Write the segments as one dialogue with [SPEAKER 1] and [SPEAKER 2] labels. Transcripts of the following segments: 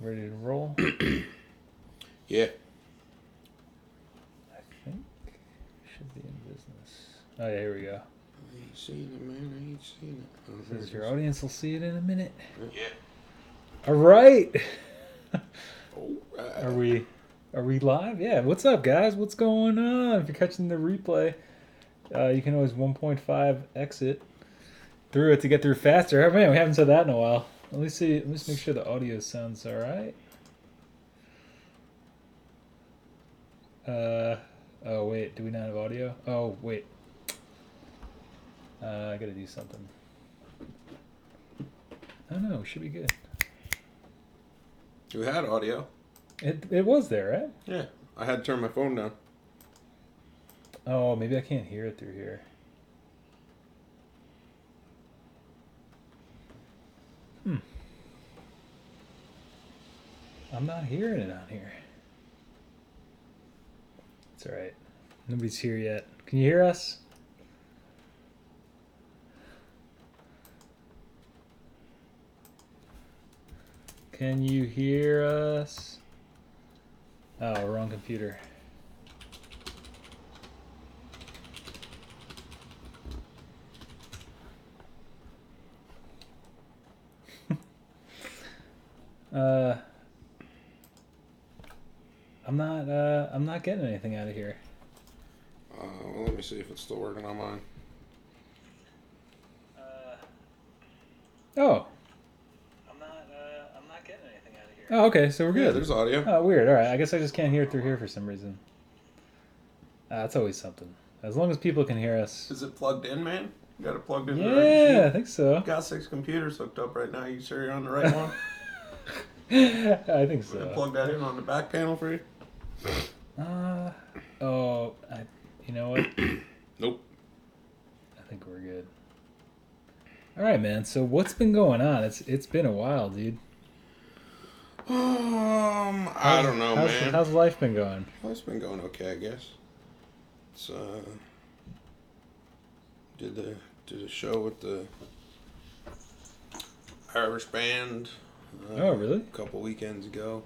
[SPEAKER 1] Ready to roll?
[SPEAKER 2] Yeah.
[SPEAKER 1] I think should be in business. Oh yeah, here we go.
[SPEAKER 2] I ain't seen it, man. I ain't seen it. Oh,
[SPEAKER 1] Says your audience will see it in a minute.
[SPEAKER 2] Yeah.
[SPEAKER 1] All right.
[SPEAKER 2] All
[SPEAKER 1] Are
[SPEAKER 2] right.
[SPEAKER 1] we live? Yeah. What's up, guys? What's going on? If you're catching the replay, you can always 1.5 exit through it to get through faster. Oh man, we haven't said that in a while. Let me see. Let me just make sure the audio sounds all right. Oh wait, do we not have audio? Oh wait. I gotta do something. Oh no, we should be good.
[SPEAKER 2] We had audio.
[SPEAKER 1] It was there, right?
[SPEAKER 2] Yeah. I had to turn my phone down.
[SPEAKER 1] Oh, maybe I can't hear it through here. I'm not hearing it on here. It's alright. Nobody's here yet. Can you hear us? Can you hear us? Oh, wrong computer. I'm not getting anything out of here.
[SPEAKER 2] Well, let me see if it's still working on mine.
[SPEAKER 1] Oh. I'm not getting anything out of here. Oh, okay, so we're good.
[SPEAKER 2] Yeah, there's audio.
[SPEAKER 1] Oh, weird. All right, I guess I just can't hear it through here for some reason. That's always something. As long as people can hear us.
[SPEAKER 2] Is it plugged in, man? You got it plugged in?
[SPEAKER 1] Yeah, I think so.
[SPEAKER 2] Got 6 computers hooked up right now. You sure you're on the right one?
[SPEAKER 1] I think so.
[SPEAKER 2] Plug that in on the back panel for you?
[SPEAKER 1] You know what?
[SPEAKER 2] Nope.
[SPEAKER 1] I think we're good. All right, man. So what's been going on? It's been a while, dude.
[SPEAKER 2] I don't know, man.
[SPEAKER 1] How's life been going?
[SPEAKER 2] Life's been going okay, I guess. It's did a show with the Irish band.
[SPEAKER 1] Oh, really?
[SPEAKER 2] A couple weekends ago.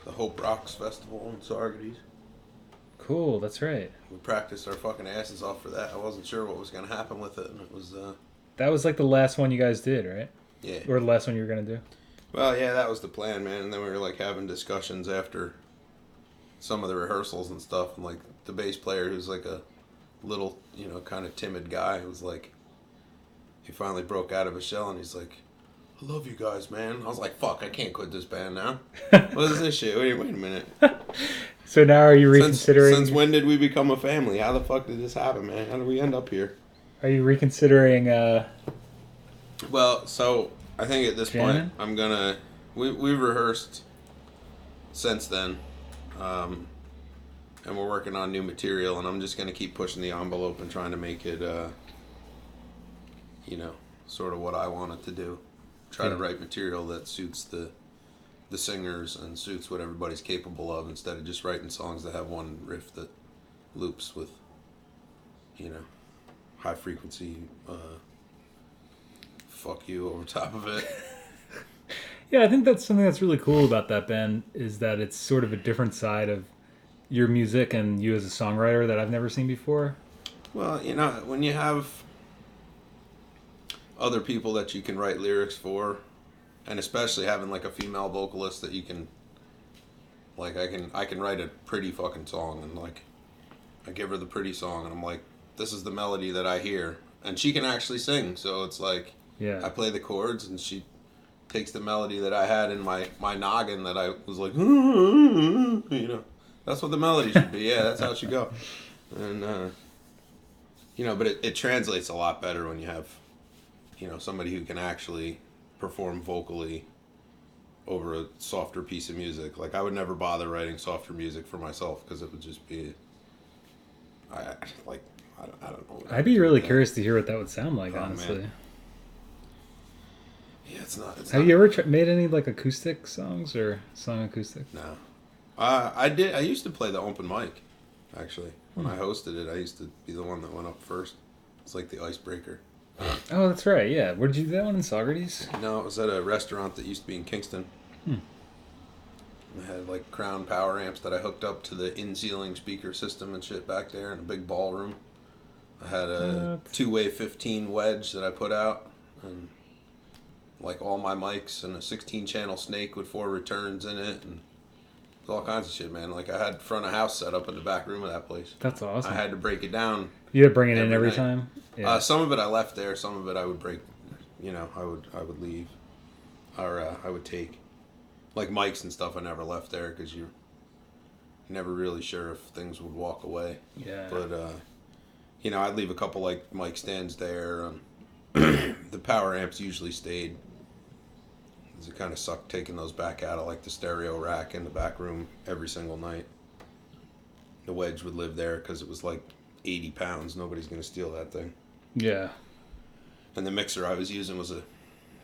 [SPEAKER 2] The Hope Rocks Festival in Saugerties.
[SPEAKER 1] Cool, that's right.
[SPEAKER 2] We practiced our fucking asses off for that. I wasn't sure what was going to happen with it, and it was...
[SPEAKER 1] That was like the last one you guys did, right?
[SPEAKER 2] Yeah.
[SPEAKER 1] Or the last one you were going to do?
[SPEAKER 2] Well, yeah, that was the plan, man. And then we were, like, having discussions after some of the rehearsals and stuff, and, like, the bass player, who's, like, a little, kind of timid guy, was, like... He finally broke out of his shell, and he's like... I love you guys, man. I was like, fuck, I can't quit this band now. What is this shit? Wait a minute.
[SPEAKER 1] So now are you reconsidering...
[SPEAKER 2] Since when did we become a family? How the fuck did this happen, man? How did we end up here?
[SPEAKER 1] Are you reconsidering...
[SPEAKER 2] Well, so I think at this
[SPEAKER 1] Shannon?
[SPEAKER 2] point, I'm going to... We've rehearsed since then. And we're working on new material, and I'm just going to keep pushing the envelope and trying to make it, sort of what I want it to do. Try to write material that suits the singers and suits what everybody's capable of, instead of just writing songs that have one riff that loops with, high frequency fuck you over top of it.
[SPEAKER 1] Yeah, I think that's something that's really cool about that band, is that it's sort of a different side of your music and you as a songwriter that I've never seen before.
[SPEAKER 2] Well, when you have other people that you can write lyrics for, and especially having like a female vocalist that you can, like, I can write a pretty fucking song, and like I give her the pretty song and I'm like, this is the melody that I hear, and she can actually sing, so it's like,
[SPEAKER 1] yeah, I
[SPEAKER 2] play the chords and she takes the melody that I had in my noggin that I was like, that's what the melody should be. Yeah, that's how it should go. And but it translates a lot better when you have somebody who can actually perform vocally over a softer piece of music. Like, I would never bother writing softer music for myself, because it would just be, I don't know.
[SPEAKER 1] I'd be really curious to hear what that would sound like, honestly.
[SPEAKER 2] Man. Yeah, it's not.
[SPEAKER 1] Have you ever made any like acoustic songs or song acoustic?
[SPEAKER 2] No. I did. I used to play the open mic, actually. When I hosted it, I used to be the one that went up first. It's like the icebreaker.
[SPEAKER 1] Oh, that's right. Yeah. Where did you do that one, in Saugerties?
[SPEAKER 2] No, it was at a restaurant that used to be in Kingston. I had like Crown power amps that I hooked up to the in-ceiling speaker system and shit back there in a big ballroom. I had a two-way 15 wedge that I put out, and like all my mics, and a 16-channel snake with 4 returns in it, and all kinds of shit, man. Like I had front of house set up in the back room of that place.
[SPEAKER 1] That's awesome.
[SPEAKER 2] I had to break it down.
[SPEAKER 1] You had to bring it in every
[SPEAKER 2] night.
[SPEAKER 1] time? Yeah.
[SPEAKER 2] Some of it I left there. Some of it I would break. You know, I would leave, or I would take. Like mics and stuff, I never left there because you're never really sure if things would walk away.
[SPEAKER 1] Yeah.
[SPEAKER 2] But you know, I'd leave a couple like mic stands there. The power amps usually stayed. It kind of sucked taking those back out of like the stereo rack in the back room every single night. The wedge would live there because it was like 80 pounds. Nobody's gonna steal that thing.
[SPEAKER 1] Yeah.
[SPEAKER 2] And the mixer I was using was a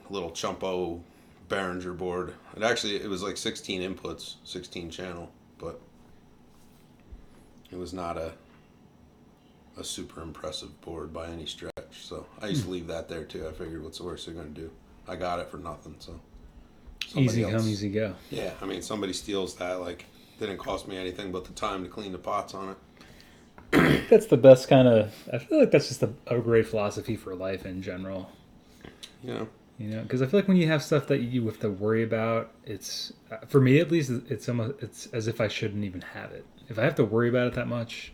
[SPEAKER 2] little Chumpo Behringer board. It was like 16 inputs, 16 channel, but it was not a super impressive board by any stretch. So I used to leave that there too. I figured, what's the worst they're going to do? I got it for nothing. So
[SPEAKER 1] easy come, easy go.
[SPEAKER 2] Yeah, I mean, somebody steals that, like, didn't cost me anything but the time to clean the pots on it.
[SPEAKER 1] That's the best kind of. I feel like that's just a great philosophy for life in general.
[SPEAKER 2] Yeah.
[SPEAKER 1] You know, because I feel like when you have stuff that you have to worry about, it's for me at least. It's as if I shouldn't even have it. If I have to worry about it that much.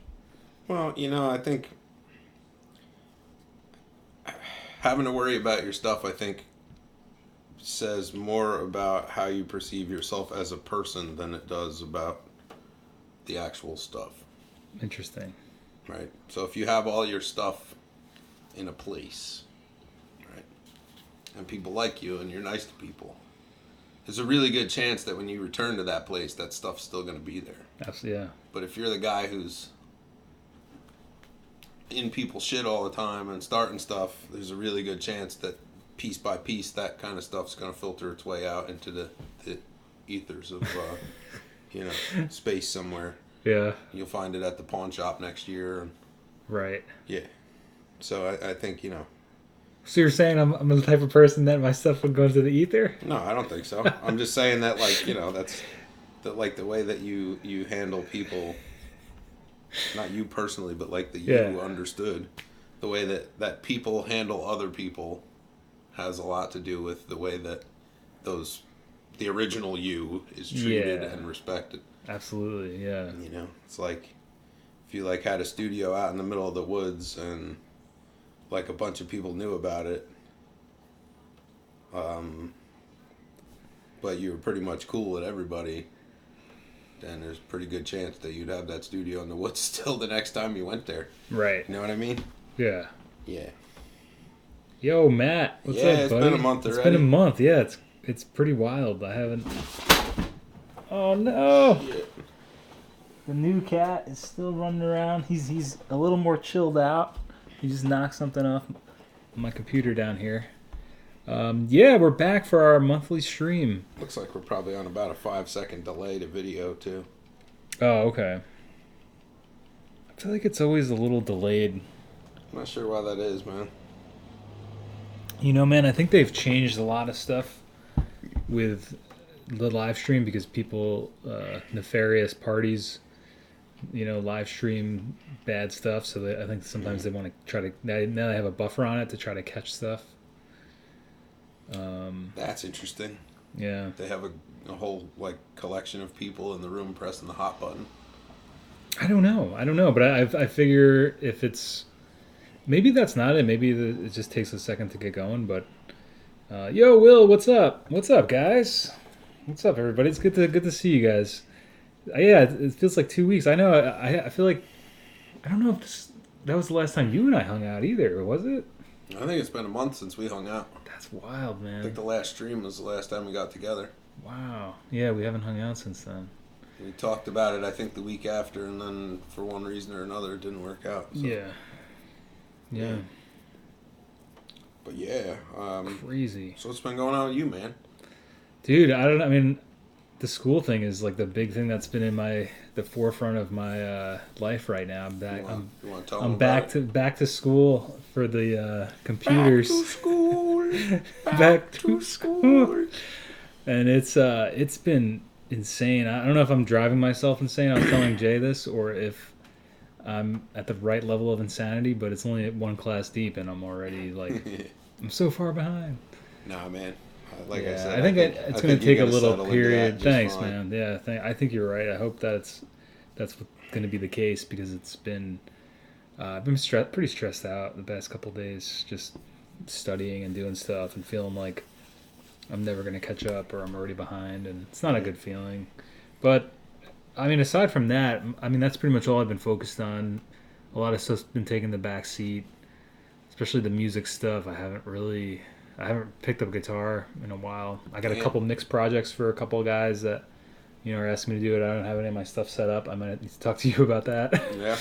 [SPEAKER 2] Well, you know, I think having to worry about your stuff, I think, says more about how you perceive yourself as a person than it does about the actual stuff.
[SPEAKER 1] Interesting.
[SPEAKER 2] Right. So if you have all your stuff in a place, right, and people like you and you're nice to people, there's a really good chance that when you return to that place, that stuff's still going to be there.
[SPEAKER 1] Absolutely, yeah.
[SPEAKER 2] But if you're the guy who's in people's shit all the time and starting stuff, there's a really good chance that piece by piece, that kind of stuff's going to filter its way out into the ethers of, you know, space somewhere.
[SPEAKER 1] Yeah.
[SPEAKER 2] You'll find it at the pawn shop next year. And,
[SPEAKER 1] right.
[SPEAKER 2] yeah. So I think, you know.
[SPEAKER 1] So you're saying I'm the type of person that my stuff would go into the ether?
[SPEAKER 2] No, I don't think so. I'm just saying that, like, you know, that's like the way that you handle people, not you personally, but like the you understood, the way that people handle other people has a lot to do with the way that the original you is treated and respected.
[SPEAKER 1] Absolutely, yeah.
[SPEAKER 2] You know, it's like if you like had a studio out in the middle of the woods and like a bunch of people knew about it, but you were pretty much cool with everybody, then there's a pretty good chance that you'd have that studio in the woods still the next time you went there.
[SPEAKER 1] Right.
[SPEAKER 2] You know what I mean?
[SPEAKER 1] Yeah.
[SPEAKER 2] Yeah.
[SPEAKER 1] Yo, Matt. What's up, buddy?
[SPEAKER 2] It's been a month already.
[SPEAKER 1] It's been a month, yeah. It's pretty wild. I haven't... Oh, no! Shit. The new cat is still running around. He's a little more chilled out. He just knocked something off my computer down here. Yeah, we're back for our monthly stream.
[SPEAKER 2] Looks like we're probably on about a 5-second delay to video, too.
[SPEAKER 1] Oh, okay. I feel like it's always a little delayed.
[SPEAKER 2] I'm not sure why that is, man.
[SPEAKER 1] You know, man, I think they've changed a lot of stuff with the live stream because people, nefarious parties, you know, live stream bad stuff. So I think sometimes they want to try to, now they have a buffer on it to try to catch stuff.
[SPEAKER 2] That's interesting.
[SPEAKER 1] Yeah.
[SPEAKER 2] They have a whole, like, collection of people in the room pressing the hot button.
[SPEAKER 1] I don't know. But I figure if it's, maybe that's not it. Maybe it just takes a second to get going. But, yo, Will, what's up? What's up, guys? What's up, everybody? It's good to see you guys. Yeah, it feels like 2 weeks. I know. I feel like, I don't know if that was the last time you and I hung out either, was it?
[SPEAKER 2] I think it's been a month since we hung out.
[SPEAKER 1] That's wild, man.
[SPEAKER 2] I think the last stream was the last time we got together.
[SPEAKER 1] Wow. Yeah, we haven't hung out since then.
[SPEAKER 2] We talked about it, I think, the week after, and then for one reason or another, it didn't work out. So.
[SPEAKER 1] Yeah.
[SPEAKER 2] But yeah.
[SPEAKER 1] Crazy.
[SPEAKER 2] So what's been going on with you, man?
[SPEAKER 1] Dude, I don't know. I mean, the school thing is like the big thing that's been in the forefront of my life right now. I'm back. I'm back to school for the computers.
[SPEAKER 2] Back to school.
[SPEAKER 1] Back to school. And it's been insane. I don't know if I'm driving myself insane. I was telling Jay this, or if I'm at the right level of insanity, but it's only at one class deep, and I'm already like, I'm so far behind.
[SPEAKER 2] Nah, man. Like I
[SPEAKER 1] Yeah,
[SPEAKER 2] said,
[SPEAKER 1] I think
[SPEAKER 2] I
[SPEAKER 1] it's going
[SPEAKER 2] think
[SPEAKER 1] to
[SPEAKER 2] you're
[SPEAKER 1] take a
[SPEAKER 2] gonna
[SPEAKER 1] little
[SPEAKER 2] settle into that
[SPEAKER 1] period.
[SPEAKER 2] just
[SPEAKER 1] Thanks,
[SPEAKER 2] fine.
[SPEAKER 1] man. Yeah, I think you're right. I hope that's going to be the case because it's been I've been pretty stressed out the past couple days, just studying and doing stuff and feeling like I'm never going to catch up or I'm already behind, and it's not a
[SPEAKER 2] Yeah.
[SPEAKER 1] good feeling. But I mean, aside from that, I mean that's pretty much all I've been focused on. A lot of stuff's been taking the back seat, especially the music stuff. I haven't picked up guitar in a while. I got a
[SPEAKER 2] Damn.
[SPEAKER 1] couple mixed projects for a couple of guys that are asking me to do it. I don't have any of my stuff set up. I might need to talk to you about that.
[SPEAKER 2] Yeah.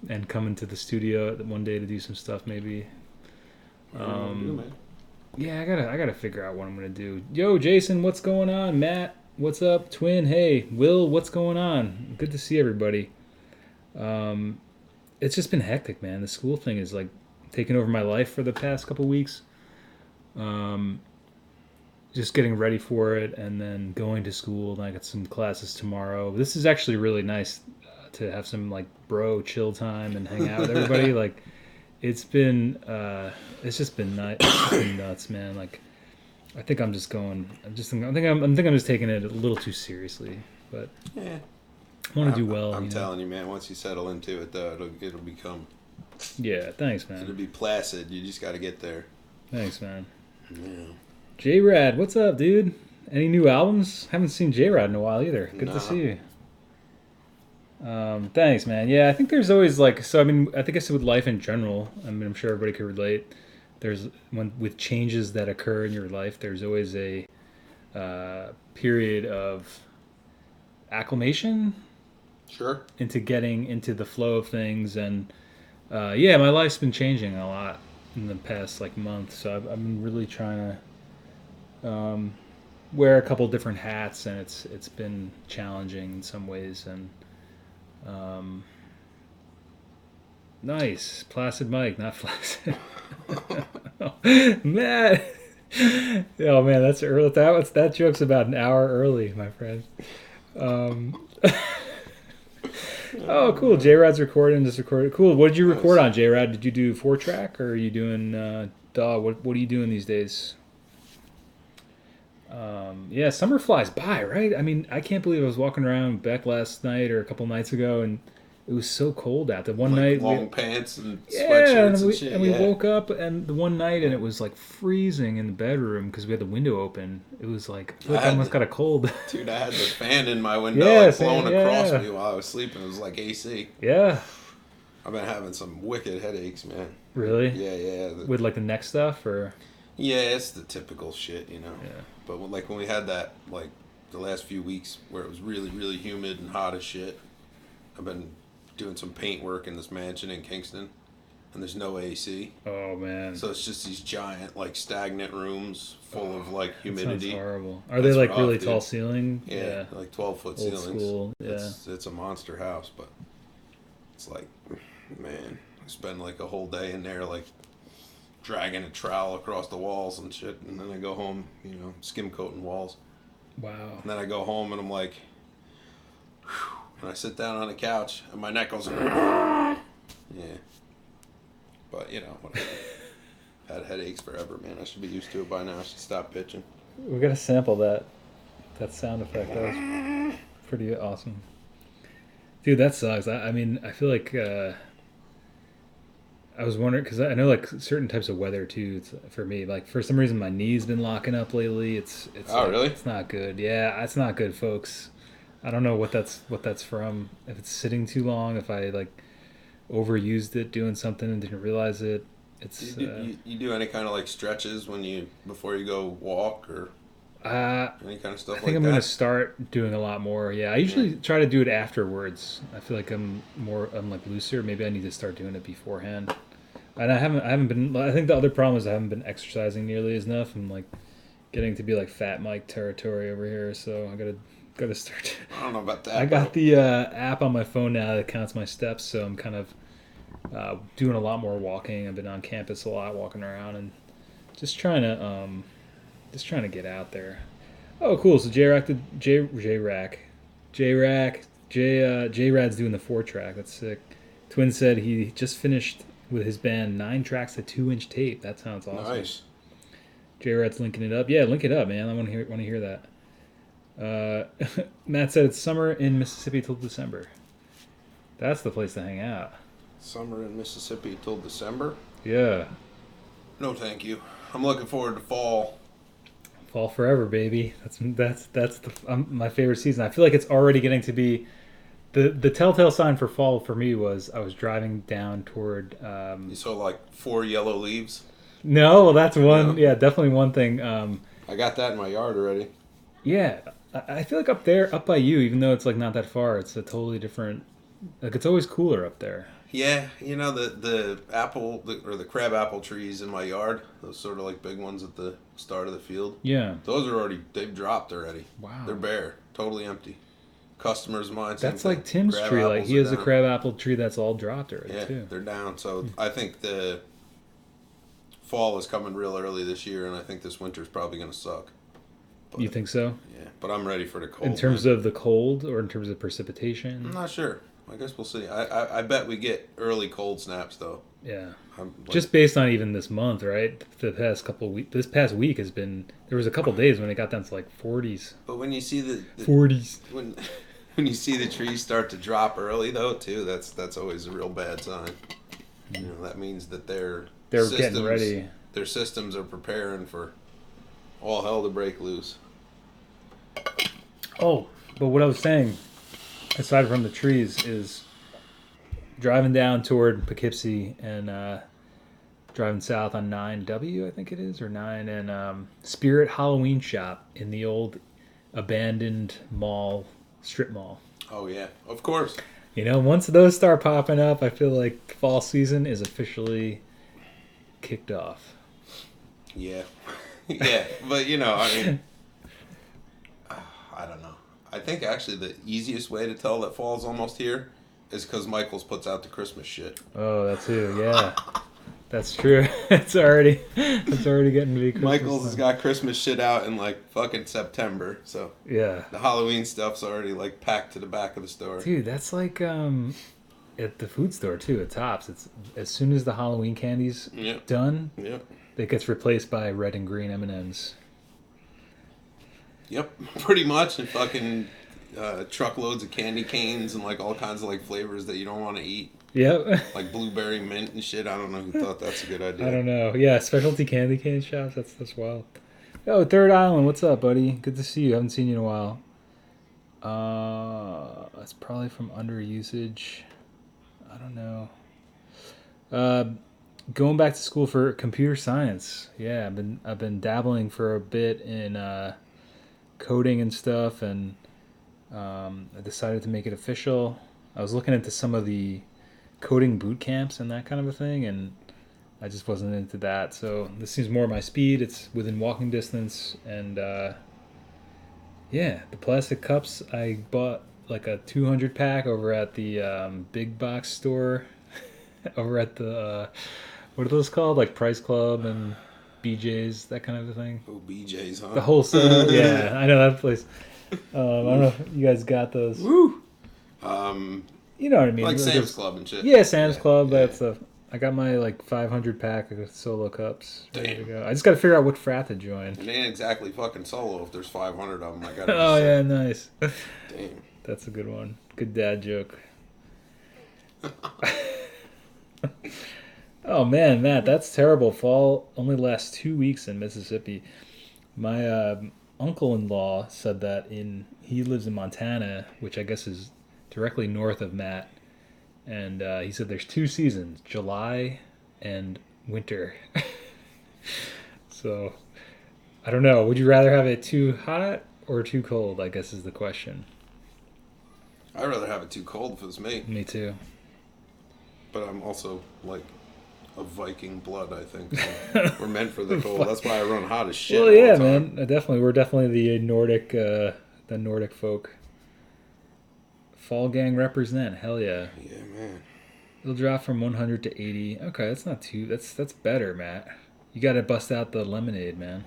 [SPEAKER 1] And come into the studio one day to do some stuff maybe.
[SPEAKER 2] Whatever you want to do,
[SPEAKER 1] Um,
[SPEAKER 2] man.
[SPEAKER 1] yeah, I gotta figure out what I'm gonna do. Yo, Jason, what's going on? Matt, what's up? Twin, hey, Will, what's going on? Good to see everybody. Um, it's just been hectic, man. The school thing is like taking over my life for the past couple weeks. Um, just getting ready for it and then going to school. And I got some classes tomorrow. This is actually really nice to have some like bro chill time and hang out with everybody. Like it's been, it's just been nuts. It's just been nuts, man. Like I think I'm just going. I think I'm just taking it a little too seriously. But
[SPEAKER 2] Yeah.
[SPEAKER 1] I want to do well.
[SPEAKER 2] I'm telling you, man. Once you settle into it, though, it'll become.
[SPEAKER 1] Yeah, thanks,
[SPEAKER 2] It'll
[SPEAKER 1] man.
[SPEAKER 2] be placid. You just got to get there.
[SPEAKER 1] Thanks, man.
[SPEAKER 2] Yeah.
[SPEAKER 1] J Rad, what's up, dude? Any new albums? Haven't seen J Rad in a while either. Good
[SPEAKER 2] Nah.
[SPEAKER 1] to see you. Thanks, man. Yeah, I think there's always like so. I mean, I think it's with life in general. I mean, I'm sure everybody could relate. There's when with changes that occur in your life, there's always a period of acclimation
[SPEAKER 2] Sure.
[SPEAKER 1] into getting into the flow of things, and yeah, my life's been changing a lot in the past like month. So I've been really trying to wear a couple different hats, and it's been challenging in some ways, and um, nice placid Mike, not flaccid. Matt. Oh man, that's early. That joke's about an hour early, my friend. Um, oh, cool. J Rad's recording. Just recorded. Cool. What did you record
[SPEAKER 2] Nice.
[SPEAKER 1] on, J Rad? Did you do 4 track or are you doing dog? What are you doing these days? Yeah, summer flies by, right? I mean, I can't believe I was walking around back last night or a couple nights ago, and it was so cold out. The one
[SPEAKER 2] Like
[SPEAKER 1] night,
[SPEAKER 2] long pants and
[SPEAKER 1] yeah,
[SPEAKER 2] sweatshirts and shit.
[SPEAKER 1] we
[SPEAKER 2] Yeah.
[SPEAKER 1] woke up and the one night and it was like freezing in the bedroom because we had the window open. It was like I feel like I
[SPEAKER 2] had
[SPEAKER 1] almost
[SPEAKER 2] the-
[SPEAKER 1] got a cold.
[SPEAKER 2] Dude, I had the fan in my window
[SPEAKER 1] Yeah,
[SPEAKER 2] like
[SPEAKER 1] fan-
[SPEAKER 2] blowing across
[SPEAKER 1] yeah.
[SPEAKER 2] me while I was sleeping. It was like AC.
[SPEAKER 1] Yeah,
[SPEAKER 2] I've been having some wicked headaches, man.
[SPEAKER 1] really?
[SPEAKER 2] Yeah, yeah.
[SPEAKER 1] With like the neck stuff or
[SPEAKER 2] Yeah, it's the typical shit, you know.
[SPEAKER 1] yeah.
[SPEAKER 2] But when we had that, like, the last few weeks where it was really, really humid and hot as shit, I've been doing some paint work in this mansion in Kingston, and there's no AC.
[SPEAKER 1] Oh man,
[SPEAKER 2] So it's just these giant, like, stagnant rooms full of, like,
[SPEAKER 1] that sounds
[SPEAKER 2] humidity.
[SPEAKER 1] horrible. Are
[SPEAKER 2] That's
[SPEAKER 1] they like
[SPEAKER 2] rough,
[SPEAKER 1] really
[SPEAKER 2] dude.
[SPEAKER 1] tall ceiling?
[SPEAKER 2] Yeah, like 12-foot
[SPEAKER 1] Old
[SPEAKER 2] ceilings.
[SPEAKER 1] school. Yeah.
[SPEAKER 2] It's a monster house, but it's like, man, I spend like a whole day in there, like dragging a trowel across the walls and shit, and then I go home, you know, skim coating walls,
[SPEAKER 1] Wow.
[SPEAKER 2] and then I go home and I'm like, whew, and I sit down on the couch and my neck goes, yeah, but you know, whatever. Had headaches forever, man. I should be used to it by now. I should stop pitching.
[SPEAKER 1] We gotta sample that sound effect. That was pretty awesome. Dude, that sucks. I mean, I feel like I was wondering because I know like certain types of weather too. It's, for me, like for some reason, my knee's been locking up lately. It's
[SPEAKER 2] Oh,
[SPEAKER 1] like,
[SPEAKER 2] really?
[SPEAKER 1] It's not good. Yeah, it's not good, folks. I don't know what that's from. If it's sitting too long, if I like overused it doing something and didn't realize it. It's
[SPEAKER 2] You do any kind of like stretches before you go walk or any kind of stuff
[SPEAKER 1] I think
[SPEAKER 2] like
[SPEAKER 1] I'm
[SPEAKER 2] that?
[SPEAKER 1] gonna start doing a lot more. Yeah, I usually try to do it afterwards. I feel like I'm like looser. Maybe I need to start doing it beforehand. And I haven't been. I think the other problem is I haven't been exercising nearly as enough. I'm like getting to be like Fat Mike territory over here. So I gotta start.
[SPEAKER 2] I don't know about that.
[SPEAKER 1] I got
[SPEAKER 2] bro.
[SPEAKER 1] the app on my phone now that counts my steps. So I'm kind of doing a lot more walking. I've been on campus a lot, walking around, and just trying to get out there. Oh, cool. So J Rad's doing the 4 track. That's sick. Twin said he just finished with his band 9 tracks to 2-inch tape. That sounds awesome.
[SPEAKER 2] Nice.
[SPEAKER 1] J Rad's linking it up. Yeah, link it up, man. I want to hear that. Matt said it's summer in Mississippi till December. That's the place to hang out.
[SPEAKER 2] Summer in Mississippi till December?
[SPEAKER 1] Yeah.
[SPEAKER 2] No, thank you. I'm looking forward to fall.
[SPEAKER 1] Fall forever, baby. My favorite season. I feel like it's already getting to be the telltale sign for fall for me was I was driving down toward.
[SPEAKER 2] You saw like 4 yellow leaves?
[SPEAKER 1] No, well, that's one.
[SPEAKER 2] No.
[SPEAKER 1] Yeah, definitely one thing.
[SPEAKER 2] I got that in my yard already.
[SPEAKER 1] Yeah, I feel like up there, up by you, even though it's like not that far, it's a totally different. Like it's always cooler up there.
[SPEAKER 2] Yeah, you know the apple or the crab apple trees in my yard, those sort of like big ones at the start of the field.
[SPEAKER 1] Yeah.
[SPEAKER 2] Those are they've dropped already.
[SPEAKER 1] Wow.
[SPEAKER 2] They're bare, totally empty. Customers of mine.
[SPEAKER 1] That's like Tim's tree. Like he has a crab apple tree that's all dropped already too.
[SPEAKER 2] They're down. So I think the fall is coming real early this year, and I think this winter's probably going to suck. But,
[SPEAKER 1] you think so?
[SPEAKER 2] Yeah, but I'm ready for the cold.
[SPEAKER 1] In terms of the cold or in terms of precipitation?
[SPEAKER 2] I'm not sure. I guess we'll see. I bet we get early cold snaps though.
[SPEAKER 1] Yeah. Just based on even this month, right? The past couple of weeks, this past week has been. There was a couple of days when it got down to like 40s.
[SPEAKER 2] But when you see the
[SPEAKER 1] 40s,
[SPEAKER 2] when you see the trees start to drop early though, too, that's always a real bad sign. You know, that means that they're
[SPEAKER 1] getting ready.
[SPEAKER 2] Their systems are preparing for all hell to break loose.
[SPEAKER 1] Oh, but what I was saying, aside from the trees, is driving down toward Poughkeepsie and driving south on 9W, I think it is, or 9, and Spirit Halloween Shop in the old abandoned mall, strip mall.
[SPEAKER 2] Oh, yeah, of course.
[SPEAKER 1] You know, once those start popping up, I feel like fall season is officially kicked off.
[SPEAKER 2] Yeah. Yeah, but, you know, I mean, I don't know. I think actually the easiest way to tell that fall's almost here is because Michaels puts out the Christmas shit.
[SPEAKER 1] Oh, that too, yeah. That's true. It's already getting to be Christmas.
[SPEAKER 2] Michaels has got Christmas shit out in like fucking September, so
[SPEAKER 1] yeah.
[SPEAKER 2] The Halloween stuff's already like packed to the back of the store.
[SPEAKER 1] Dude, that's like at the food store too, at Tops. It's as soon as the Halloween candy's done, it gets replaced by red and green M&Ms.
[SPEAKER 2] Yep, pretty much, and fucking truckloads of candy canes and like all kinds of like flavors that you don't want to eat.
[SPEAKER 1] Yep.
[SPEAKER 2] Like blueberry mint and shit. I don't know who thought that's a good idea.
[SPEAKER 1] I don't know. Yeah, specialty candy cane shops. That's wild. Yo, Third Island, what's up, buddy? Good to see you. Haven't seen you in a while. That's probably from underusage. I don't know. Going back to school for computer science. Yeah, I've been dabbling for a bit in coding and stuff, and I decided to make it official. I was looking into some of the coding boot camps and that kind of a thing, and I just wasn't into that. So this seems more my speed. It's within walking distance, and yeah, the plastic cups I bought like a 200 pack over at the big box store over at the what are those called, like Price Club and BJ's, that kind of a thing.
[SPEAKER 2] Oh, BJ's, huh?
[SPEAKER 1] The wholesale. Yeah, I know that place. I don't know if you guys got those.
[SPEAKER 2] Woo.
[SPEAKER 1] You know what I mean?
[SPEAKER 2] Like Sam's Club and shit.
[SPEAKER 1] Yeah, Sam's Club. That stuff. I got my like 500 pack of solo cups ready to go. I just got to figure out what frat to join.
[SPEAKER 2] It ain't exactly fucking solo if there's 500 of them. I got.
[SPEAKER 1] Oh yeah, nice.
[SPEAKER 2] Damn.
[SPEAKER 1] That's a good one. Good dad joke. Oh man, Matt, that's terrible. Fall only lasts 2 weeks in Mississippi. My uncle-in-law said that he lives in Montana, which I guess is directly north of Matt, and he said there's 2 seasons, July and winter. So I don't know. Would you rather have it too hot or too cold, I guess is the question.
[SPEAKER 2] I'd rather have it too cold if it was me.
[SPEAKER 1] Me too.
[SPEAKER 2] But I'm also like a Viking blood, I think. So we're meant for the cold. That's why I run hot as shit.
[SPEAKER 1] Well, yeah, man. We're definitely the Nordic folk. Fall gang represent. Hell yeah.
[SPEAKER 2] Yeah, man.
[SPEAKER 1] It'll drop from 100 to 80. Okay, that's not too. That's better, Matt. You got to bust out the lemonade, man.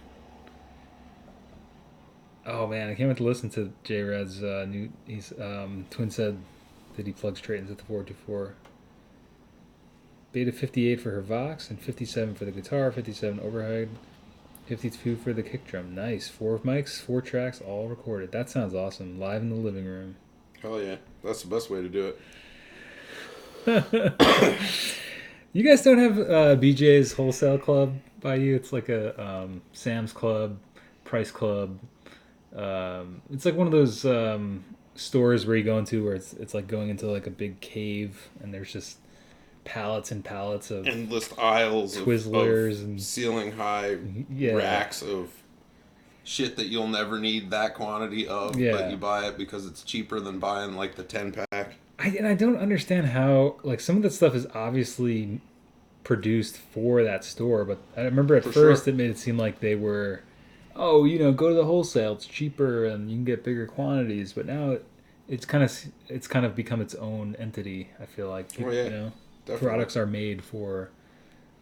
[SPEAKER 1] Oh man, I can't wait to listen to J Red's new. He's Twin said that he plugs Tritons at the 424. Beta 58 for her Vox and 57 for the guitar, 57 overhead, 52 for the kick drum. Nice. 4 mics, 4 tracks, all recorded. That sounds awesome. Live in the living room.
[SPEAKER 2] Hell yeah, that's the best way to do
[SPEAKER 1] You
[SPEAKER 2] it.
[SPEAKER 1] guys don't have BJ's Wholesale Club by you? It's like a Sam's Club, Price Club. It's like one of those stores where you go into where it's like going into like a big cave and there's just pallets and pallets of
[SPEAKER 2] Endless aisles
[SPEAKER 1] Twizzlers
[SPEAKER 2] of
[SPEAKER 1] and
[SPEAKER 2] ceiling high
[SPEAKER 1] yeah,
[SPEAKER 2] racks of shit that you'll never need that quantity of,
[SPEAKER 1] yeah.
[SPEAKER 2] but you buy it because it's cheaper than buying like the 10-pack.
[SPEAKER 1] And I don't understand how like some of that stuff is obviously produced for that store, but I remember at
[SPEAKER 2] For
[SPEAKER 1] first
[SPEAKER 2] sure.
[SPEAKER 1] it made it seem like they were, oh, you know, go to the wholesale, it's cheaper and you can get bigger quantities. But now it's kind of become its own entity. I feel like
[SPEAKER 2] Oh
[SPEAKER 1] people,
[SPEAKER 2] yeah,
[SPEAKER 1] you know,
[SPEAKER 2] definitely.
[SPEAKER 1] products are made for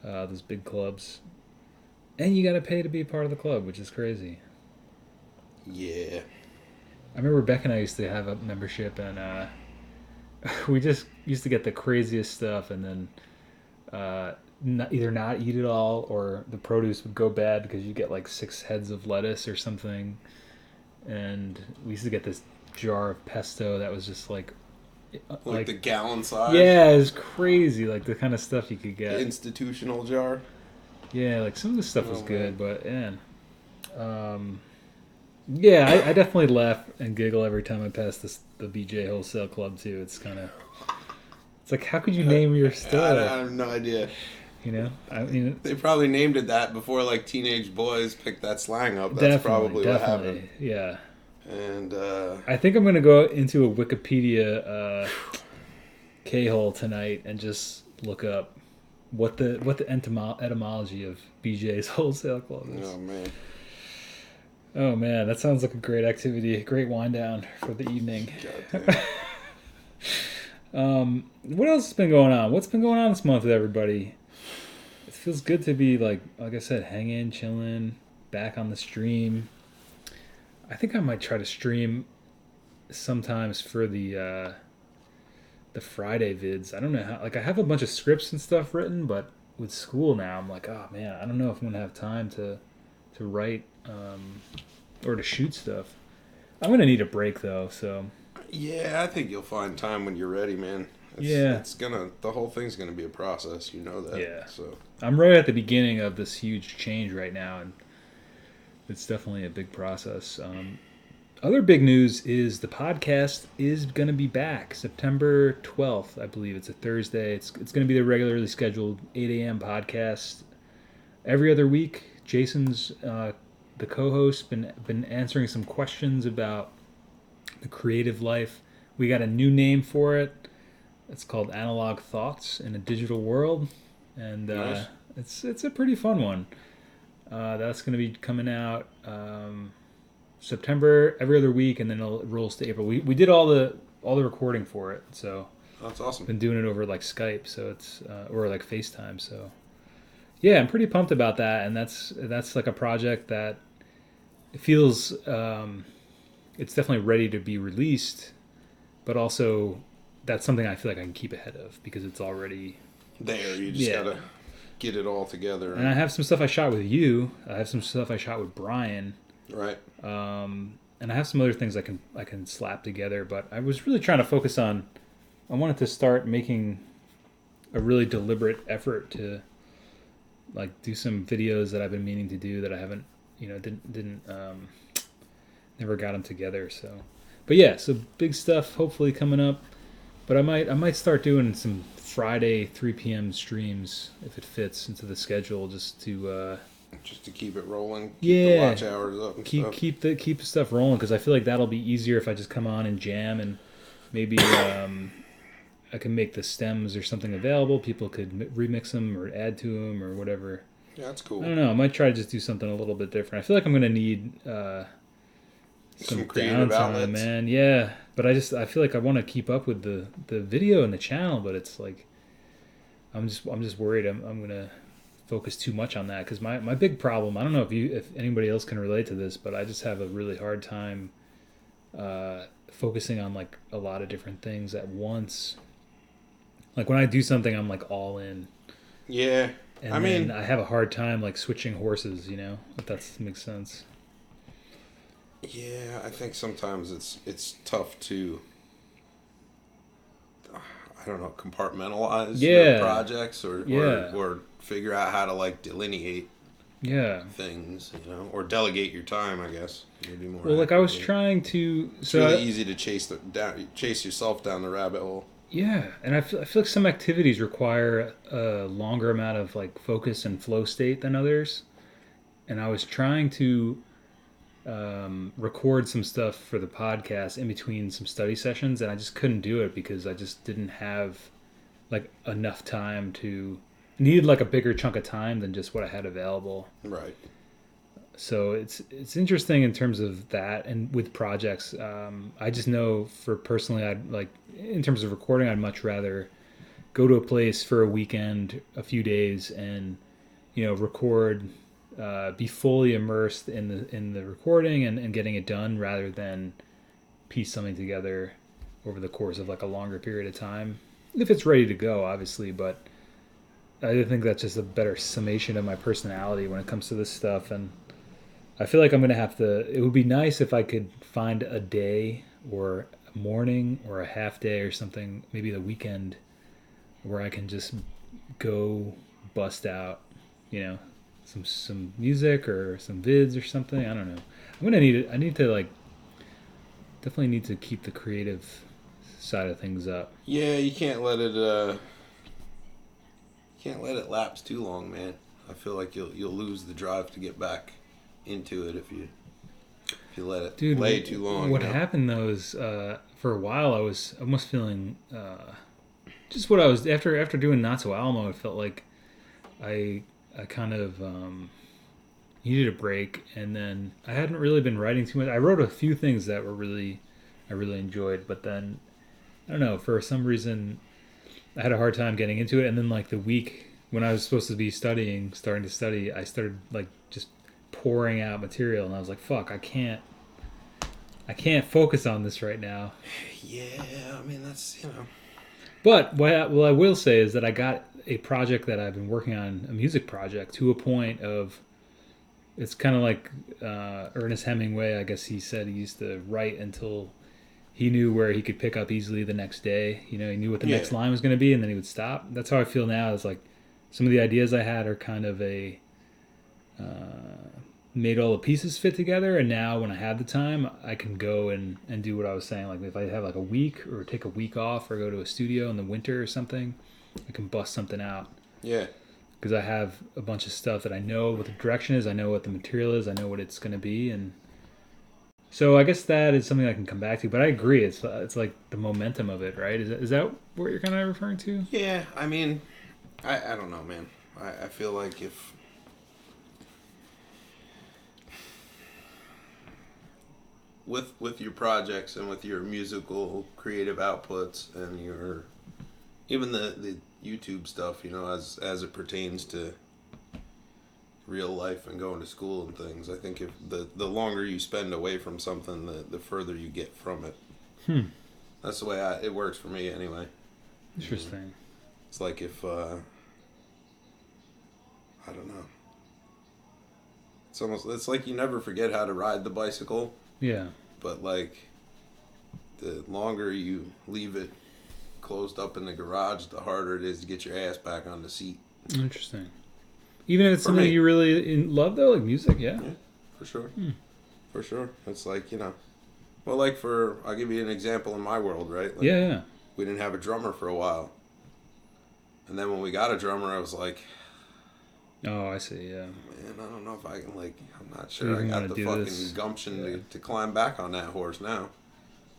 [SPEAKER 1] those big clubs, and you got to pay to be a part of the club, which is crazy.
[SPEAKER 2] Yeah.
[SPEAKER 1] I remember Beck and I used to have a membership, and we just used to get the craziest stuff, and then either not eat it all or the produce would go bad because you get like 6 heads of lettuce or something. And we used to get this jar of pesto that was just
[SPEAKER 2] Like the gallon size.
[SPEAKER 1] yeah, it was crazy, like the kind of stuff you could
[SPEAKER 2] The
[SPEAKER 1] get.
[SPEAKER 2] institutional jar.
[SPEAKER 1] Yeah, like some of the stuff was
[SPEAKER 2] Oh
[SPEAKER 1] good,
[SPEAKER 2] man.
[SPEAKER 1] but man, yeah, I definitely laugh and giggle every time I pass the BJ Wholesale Club too. It's like, how could you name your
[SPEAKER 2] I
[SPEAKER 1] store?
[SPEAKER 2] have no idea.
[SPEAKER 1] You know, I mean,
[SPEAKER 2] They probably named it that before like teenage boys picked that slang up. That's
[SPEAKER 1] definitely,
[SPEAKER 2] probably what happened.
[SPEAKER 1] definitely, yeah.
[SPEAKER 2] And
[SPEAKER 1] I think I'm gonna go into a Wikipedia K-hole tonight and just look up what the etymology of BJ's Wholesale Club is.
[SPEAKER 2] oh man.
[SPEAKER 1] Oh man, that sounds like a great activity, a great wind down for the evening.
[SPEAKER 2] God damn.
[SPEAKER 1] What else has been going on? What's been going on this month with everybody? It feels good to be like I said, hanging, chilling, back on the stream. I think I might try to stream sometimes for the Friday vids. I don't know how. Like I have a bunch of scripts and stuff written, but with school now, I'm like, oh man, I don't know if I'm gonna have time to write or to shoot stuff. I'm gonna need a break though. So
[SPEAKER 2] Yeah, I think you'll find time when you're ready, man.
[SPEAKER 1] yeah,
[SPEAKER 2] It's gonna the whole thing's gonna be a process, you know that.
[SPEAKER 1] yeah.
[SPEAKER 2] So
[SPEAKER 1] I'm right at the beginning of this huge change right now, and it's definitely a big process. Other big news is the podcast is going to be back September 12th, I believe. It's a Thursday. It's going to be the regularly scheduled 8 a.m. podcast every other week. Jason's the co-host been answering some questions about the creative life. We got a new name for it. It's called Analog Thoughts in a Digital World, and
[SPEAKER 2] nice.
[SPEAKER 1] it's a pretty fun one. That's going to be coming out September every other week, and then it rolls to April. We did all the recording for it, so
[SPEAKER 2] That's awesome.
[SPEAKER 1] been doing it over like Skype, so it's or like FaceTime. So yeah, I'm pretty pumped about that, and that's like a project that it feels it's definitely ready to be released, but also that's something I feel like I can keep ahead of because it's already
[SPEAKER 2] There, you just
[SPEAKER 1] yeah.
[SPEAKER 2] gotta get it all together.
[SPEAKER 1] And I have some stuff I shot with you. I have some stuff I shot with Brian.
[SPEAKER 2] Right.
[SPEAKER 1] And I have some other things I can slap together. But I was really trying to focus on. I wanted to start making a really deliberate effort to like do some videos that I've been meaning to do that I haven't, didn't never got them together. So, but yeah, so big stuff hopefully coming up. But I might start doing some Friday 3 p.m. streams if it fits into the schedule, just to
[SPEAKER 2] Just to keep it rolling. Keep the
[SPEAKER 1] yeah,
[SPEAKER 2] watch hours up and stuff.
[SPEAKER 1] keep the stuff rolling because I feel like that'll be easier if I just come on and jam and maybe I can make the stems or something available. People could remix them or add to them or whatever.
[SPEAKER 2] Yeah, that's
[SPEAKER 1] I
[SPEAKER 2] cool.
[SPEAKER 1] don't know. I might try to just do something a little bit different. I feel like I'm gonna need some
[SPEAKER 2] creative
[SPEAKER 1] downtime,
[SPEAKER 2] outlets.
[SPEAKER 1] man. Yeah, but I feel like I want to keep up with the video and the channel, but it's like I'm just worried I'm gonna focus too much on that because my big problem. I don't know if anybody else can relate to this, but I just have a really hard time focusing on like a lot of different things at once. Like when I do something, I'm like all in.
[SPEAKER 2] Yeah.
[SPEAKER 1] And then I have a hard time like switching horses, if that makes sense.
[SPEAKER 2] Yeah, I think sometimes it's tough to, I don't know, compartmentalize your projects or figure out how to like delineate things, or delegate your time, I guess. Maybe more.
[SPEAKER 1] Well, like I was trying to.
[SPEAKER 2] It's really easy to chase yourself down the rabbit hole.
[SPEAKER 1] Yeah, and I feel like some activities require a longer amount of like focus and flow state than others. And I was trying to record some stuff for the podcast in between some study sessions, and I just couldn't do it because I just didn't have like enough time to needed like a bigger chunk of time than just what I had available.
[SPEAKER 2] Right.
[SPEAKER 1] So it's interesting in terms of that, and with projects, I just know for personally, I'd like in terms of recording, I'd much rather go to a place for a weekend, a few days, and record, be fully immersed in the recording and getting it done, rather than piece something together over the course of like a longer period of time, if it's ready to go, obviously. But I think that's just a better summation of my personality when it comes to this stuff, and I feel like I'm going to have to. It would be nice if I could find a day or a morning or a half day or something, maybe the weekend, where I can just go bust out, some music or some vids or something. I don't know. I'm gonna need it. I need to like definitely need to keep the creative side of things up.
[SPEAKER 2] Yeah, you can't let it lapse too long, man. I feel like you'll lose the drive to get back into it if you let it lay too long.
[SPEAKER 1] What happened though is for a while I was almost feeling just what I was after doing Not So Alamo. I felt like I kind of needed a break, and then I hadn't really been writing too much. I wrote a few things that I really enjoyed, but then I don't know, for some reason I had a hard time getting into it. And then like the week when I was supposed to be starting to study, I started like just pouring out material, and I was like, fuck, I can't focus on this right now.
[SPEAKER 2] Yeah, I mean, that's.
[SPEAKER 1] But what I will say is that I got a project that I've been working on, a music project, to a point of, it's kind of like Ernest Hemingway. I guess he said he used to write until he knew where he could pick up easily the next day. He knew what the next line was going to be, and then he would stop. That's how I feel now. It's like some of the ideas I had are kind of made all the pieces fit together, and now when I have the time, I can go and do what I was saying. Like if I have like a week or take a week off or go to a studio in the winter or something, I can bust something out.
[SPEAKER 2] Yeah.
[SPEAKER 1] Because I have a bunch of stuff that I know what the direction is, I know what the material is, I know what it's going to be, and so I guess that is something I can come back to. But I agree, it's like the momentum of it, right? Is that what you're kind of referring to?
[SPEAKER 2] Yeah, I mean, I don't know, man. I feel like if with your projects and with your musical creative outputs and your even the YouTube stuff, as it pertains to real life and going to school and things, I think if the longer you spend away from something, the further you get from it. That's the way it works for me anyway.
[SPEAKER 1] Interesting.
[SPEAKER 2] It's like if I don't know. It's like you never forget how to ride the bicycle.
[SPEAKER 1] Yeah.
[SPEAKER 2] But like the longer you leave it closed up in the garage, the harder it is to get your ass back on the seat.
[SPEAKER 1] Interesting. Even if it's something you really love, though, like music, yeah,
[SPEAKER 2] for sure. For sure. It's like, well, like I'll give you an example in my world, right? Like,
[SPEAKER 1] yeah.
[SPEAKER 2] We didn't have a drummer for a while. And then when we got a drummer, I was like,
[SPEAKER 1] oh, I see, yeah.
[SPEAKER 2] Man, I don't know if I can, I'm not sure I got the fucking gumption to climb back on that horse now.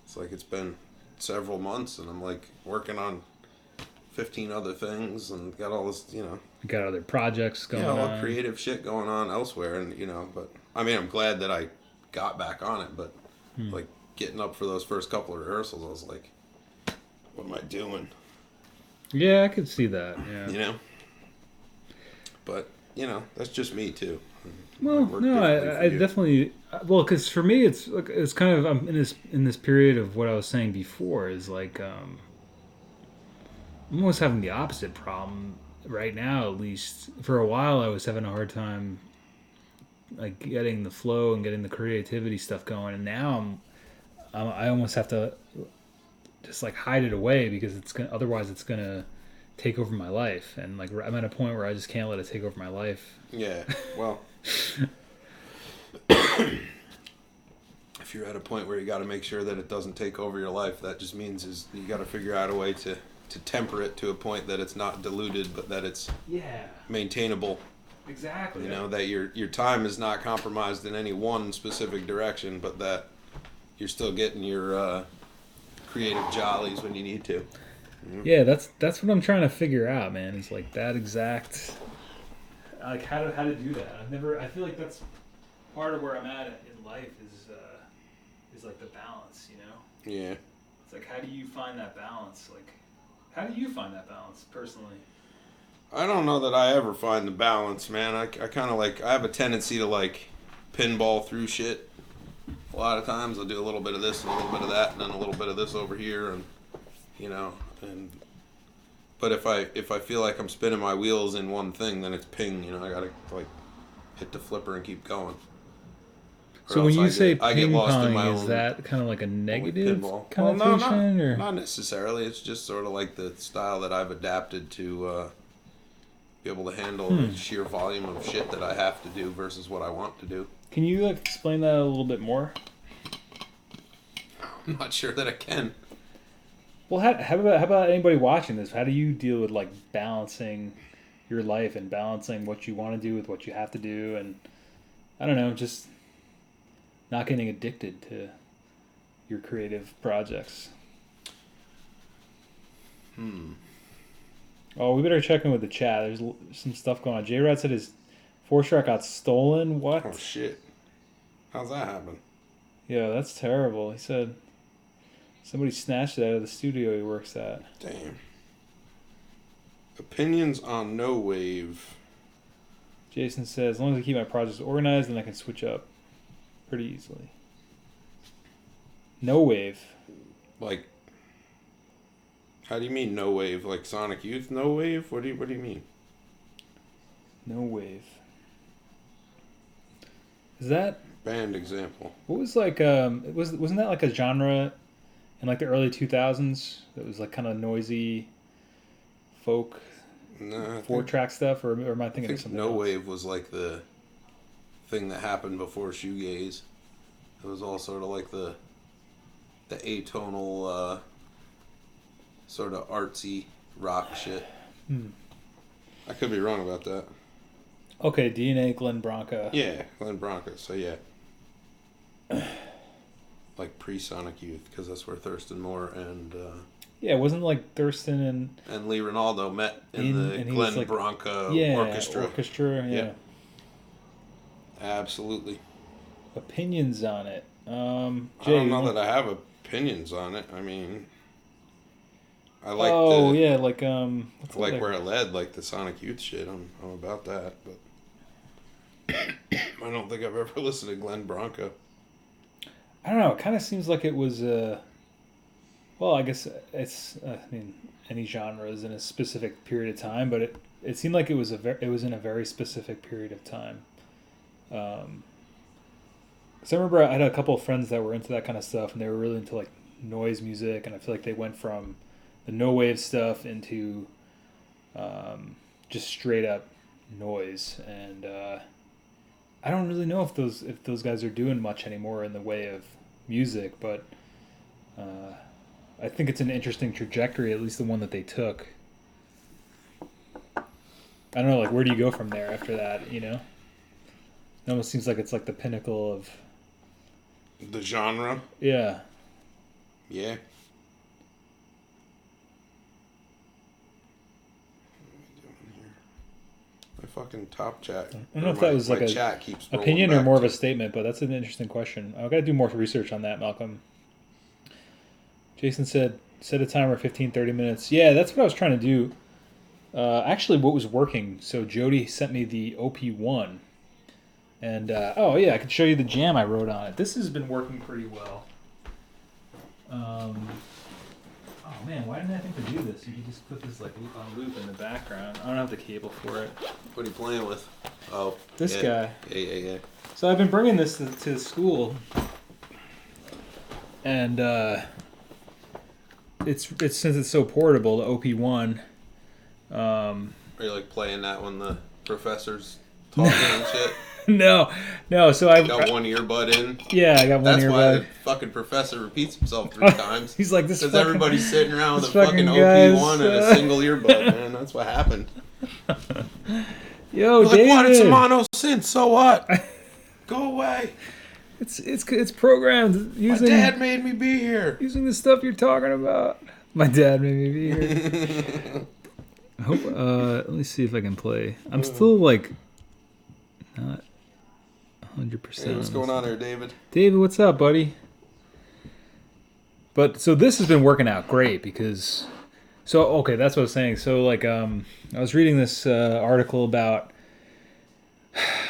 [SPEAKER 2] It's like it's been several months, and I'm like working on 15 other things and got all this,
[SPEAKER 1] You got other projects going on.
[SPEAKER 2] All creative shit going on elsewhere, and but I mean, I'm glad that I got back on it, but like getting up for those first couple of rehearsals, I was like, what am I doing?
[SPEAKER 1] Yeah, I could see that. Yeah. Yeah.
[SPEAKER 2] But that's just me too.
[SPEAKER 1] Well, no, I definitely. Well, because for me, it's kind of I'm in this period of what I was saying before is like I'm almost having the opposite problem right now. At least for a while, I was having a hard time like getting the flow and getting the creativity stuff going, and now I almost have to just like hide it away because otherwise it's gonna take over my life, and like I'm at a point where I just can't let it take over my life.
[SPEAKER 2] Yeah. Well, if you're at a point where you got to make sure that it doesn't take over your life, that just means is you got to figure out a way to temper it to a point that it's not diluted, but that it's maintainable.
[SPEAKER 1] Exactly.
[SPEAKER 2] That your time is not compromised in any one specific direction, but that you're still getting your creative jollies when you need to.
[SPEAKER 1] Yeah, that's what I'm trying to figure out, man. Is like that exact, like how to do that. I feel like that's part of where I'm at in life is like the balance,
[SPEAKER 2] Yeah.
[SPEAKER 1] It's like how do you find that balance? Like, how do you find that balance personally?
[SPEAKER 2] I don't know that I ever find the balance, man. I kind of I have a tendency to pinball through shit. A lot of times I'll do a little bit of this and a little bit of that and then a little bit of this over here and but if I feel like I'm spinning my wheels in one thing, then it's ping, I got to hit the flipper and keep going.
[SPEAKER 1] So when you say ping pong, is that kind of like a negative connotation?
[SPEAKER 2] Well, not necessarily. It's just sort of like the style that I've adapted to be able to handle the sheer volume of shit that I have to do versus what I want to do.
[SPEAKER 1] Can you explain that a little bit more?
[SPEAKER 2] I'm not sure that I can.
[SPEAKER 1] Well, how about anybody watching this? How do you deal with balancing your life and balancing what you want to do with what you have to do, and I don't know, just not getting addicted to your creative projects? Oh, we better check in with the chat. There's some stuff going on. J-Rod said his 4-track got stolen. What?
[SPEAKER 2] Oh, shit. How's that happen?
[SPEAKER 1] Yeah, that's terrible. He said somebody snatched it out of the studio he works at.
[SPEAKER 2] Damn. Opinions on No Wave.
[SPEAKER 1] Jason says, as long as I keep my projects organized, then I can switch up pretty easily. No Wave.
[SPEAKER 2] How do you mean No Wave? Like Sonic Youth No Wave? What do you mean?
[SPEAKER 1] No Wave. Is that
[SPEAKER 2] band example?
[SPEAKER 1] What was wasn't that like a genre in the early 2000s that was kind of noisy folk 4-track stuff, or am I thinking of something
[SPEAKER 2] No
[SPEAKER 1] else?
[SPEAKER 2] Wave was the thing that happened before shoegaze. It was all sort of the atonal sort of artsy rock shit. I could be wrong about that.
[SPEAKER 1] Okay, DNA Glenn Branca.
[SPEAKER 2] Yeah, Glenn Branca. So yeah, pre-Sonic Youth, because that's where Thurston Moore and
[SPEAKER 1] yeah, wasn't Thurston
[SPEAKER 2] and Lee Ronaldo met in the Glenn Branca orchestra.
[SPEAKER 1] Yeah,
[SPEAKER 2] absolutely.
[SPEAKER 1] Opinions on it.
[SPEAKER 2] Jay, I don't know that I have opinions on it. I mean, I like where it led, the Sonic Youth shit. I'm about that, but I don't think I've ever listened to Glenn Branca.
[SPEAKER 1] I don't know. It kind of seems like it was. Well, I guess it's. Any genre is in a specific period of time, but it seemed like it was in a very specific period of time. Because I remember I had a couple of friends that were into that kind of stuff, and they were really into noise music, and I feel like they went from the no wave stuff into just straight up noise, and I don't really know if those guys are doing much anymore in the way of music, but I think it's an interesting trajectory, at least the one that they took. I don't know, where do you go from there after that, It almost seems like it's the pinnacle of
[SPEAKER 2] the genre.
[SPEAKER 1] Yeah.
[SPEAKER 2] Yeah. My fucking top chat.
[SPEAKER 1] I don't know if that was a
[SPEAKER 2] chat keeps
[SPEAKER 1] opinion or more of a statement, but that's an interesting question. I've got to do more research on that, Malcolm. Jason said, set a timer 15, 30 minutes. Yeah, that's what I was trying to do. Actually, what was working? So Jody sent me the OP1, and oh yeah, I can show you the jam I wrote on it. This has been working pretty well. Oh man, why didn't I think to do this? You can just put this like loop on loop in the background. I don't have the cable for it.
[SPEAKER 2] What are you playing with? Oh,
[SPEAKER 1] This guy.
[SPEAKER 2] Yeah.
[SPEAKER 1] So I've been bringing this to school, and it's since it's so portable, the OP1.
[SPEAKER 2] Are you like playing that when the professor's talking and shit?
[SPEAKER 1] No. So I
[SPEAKER 2] got one earbud in.
[SPEAKER 1] Yeah, I got one earbud.
[SPEAKER 2] That's why the fucking professor repeats himself 3 times.
[SPEAKER 1] He's like this
[SPEAKER 2] because everybody's sitting around with a fucking
[SPEAKER 1] guys,
[SPEAKER 2] OP1 and a single earbud. Man, that's what happened.
[SPEAKER 1] Yo,
[SPEAKER 2] You're
[SPEAKER 1] David.
[SPEAKER 2] like, what? It's a mono synth. So what? Go away.
[SPEAKER 1] It's programmed using.
[SPEAKER 2] My dad made me be here.
[SPEAKER 1] Using the stuff you're talking about. My dad made me be here. I hope. Let me see if I can play. I'm still like not 100%.
[SPEAKER 2] Hey, what's going on there, David?
[SPEAKER 1] David, what's up, buddy? But so this has been working out great because. So okay, that's what I was saying. So like I was reading this article about.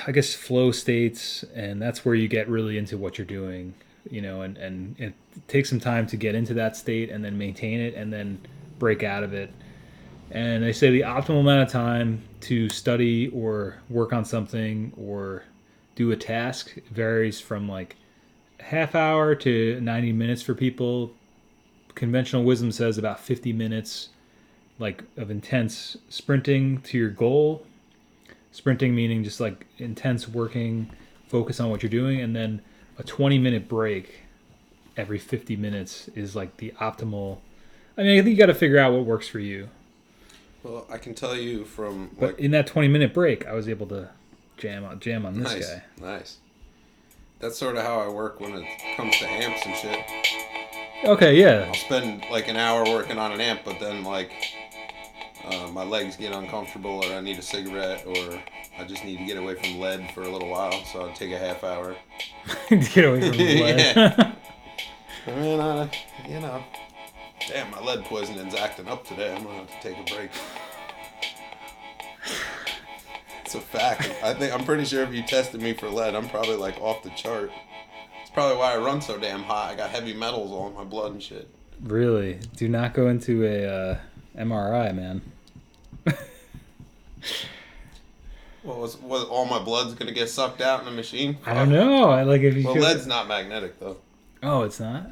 [SPEAKER 1] I guess flow states, and that's where you get really into what you're doing, you know, and it takes some time to get into that state and then maintain it and then break out of it. And they say the optimal amount of time to study or work on something or do a task varies from like half hour to 90 minutes for people. Conventional wisdom says about 50 minutes like of intense sprinting to your goal. Sprinting meaning just like intense working, focus on what you're doing, and then a 20-minute break every 50 minutes is like the optimal. I mean, I think you got to figure out what works for you.
[SPEAKER 2] Well, I can tell you from.
[SPEAKER 1] But in that 20-minute break, I was able to jam on this guy.
[SPEAKER 2] Nice. That's sort of how I work when it comes to amps and shit.
[SPEAKER 1] Okay, yeah.
[SPEAKER 2] I'll spend like an hour working on an amp, but then like. My legs get uncomfortable, or I need a cigarette, or I just need to get away from lead for a little while, so I'll take a half hour.
[SPEAKER 1] Get away from lead.
[SPEAKER 2] Yeah. I mean, you know, damn, my lead poisoning's acting up today. I'm gonna have to take a break. It's a fact. I'm pretty sure if you tested me for lead, I'm probably like off the chart. It's probably why I run so damn hot. I got heavy metals all in my blood and shit.
[SPEAKER 1] Really? Do not go into a MRI, man.
[SPEAKER 2] Well, was all my blood's gonna get sucked out in the machine?
[SPEAKER 1] I don't know.
[SPEAKER 2] Lead's not magnetic though.
[SPEAKER 1] Oh, it's not.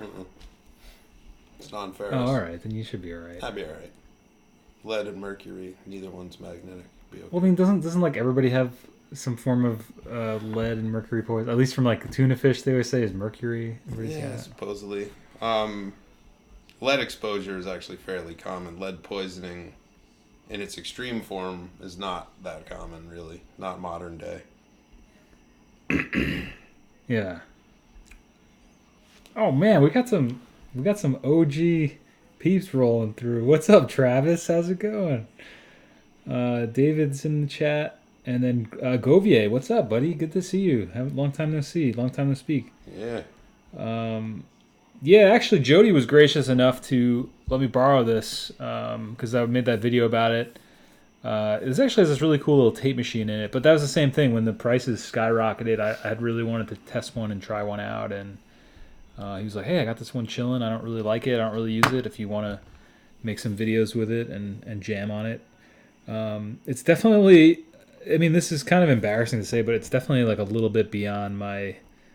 [SPEAKER 2] It's non-ferrous.
[SPEAKER 1] Oh, all right. Then you should be all right.
[SPEAKER 2] I'd be all right. Lead and mercury, neither one's magnetic. Be okay.
[SPEAKER 1] Well, I mean, doesn't like everybody have some form of lead and mercury poison? At least from like tuna fish, they always say is mercury.
[SPEAKER 2] Yeah, supposedly. Lead exposure is actually fairly common. Lead poisoning, in its extreme form, is not that common, really. Not modern day.
[SPEAKER 1] Yeah. Oh man, we got some OG peeps rolling through. What's up, Travis? How's it going? David's in the chat, and then Govier. What's up, buddy? Good to see you. Long time no see. Long time no speak.
[SPEAKER 2] Yeah.
[SPEAKER 1] Yeah, actually, Jody was gracious enough to let me borrow this because I made that video about it. It actually has this really cool little tape machine in it, but that was the same thing. When the prices skyrocketed, I had really wanted to test one and try one out, and he was like, hey, I got this one chilling. I don't really like it. I don't really use it. If you want to make some videos with it and jam on it. It's definitely, I mean, this is kind of embarrassing to say, but it's definitely like a little bit beyond my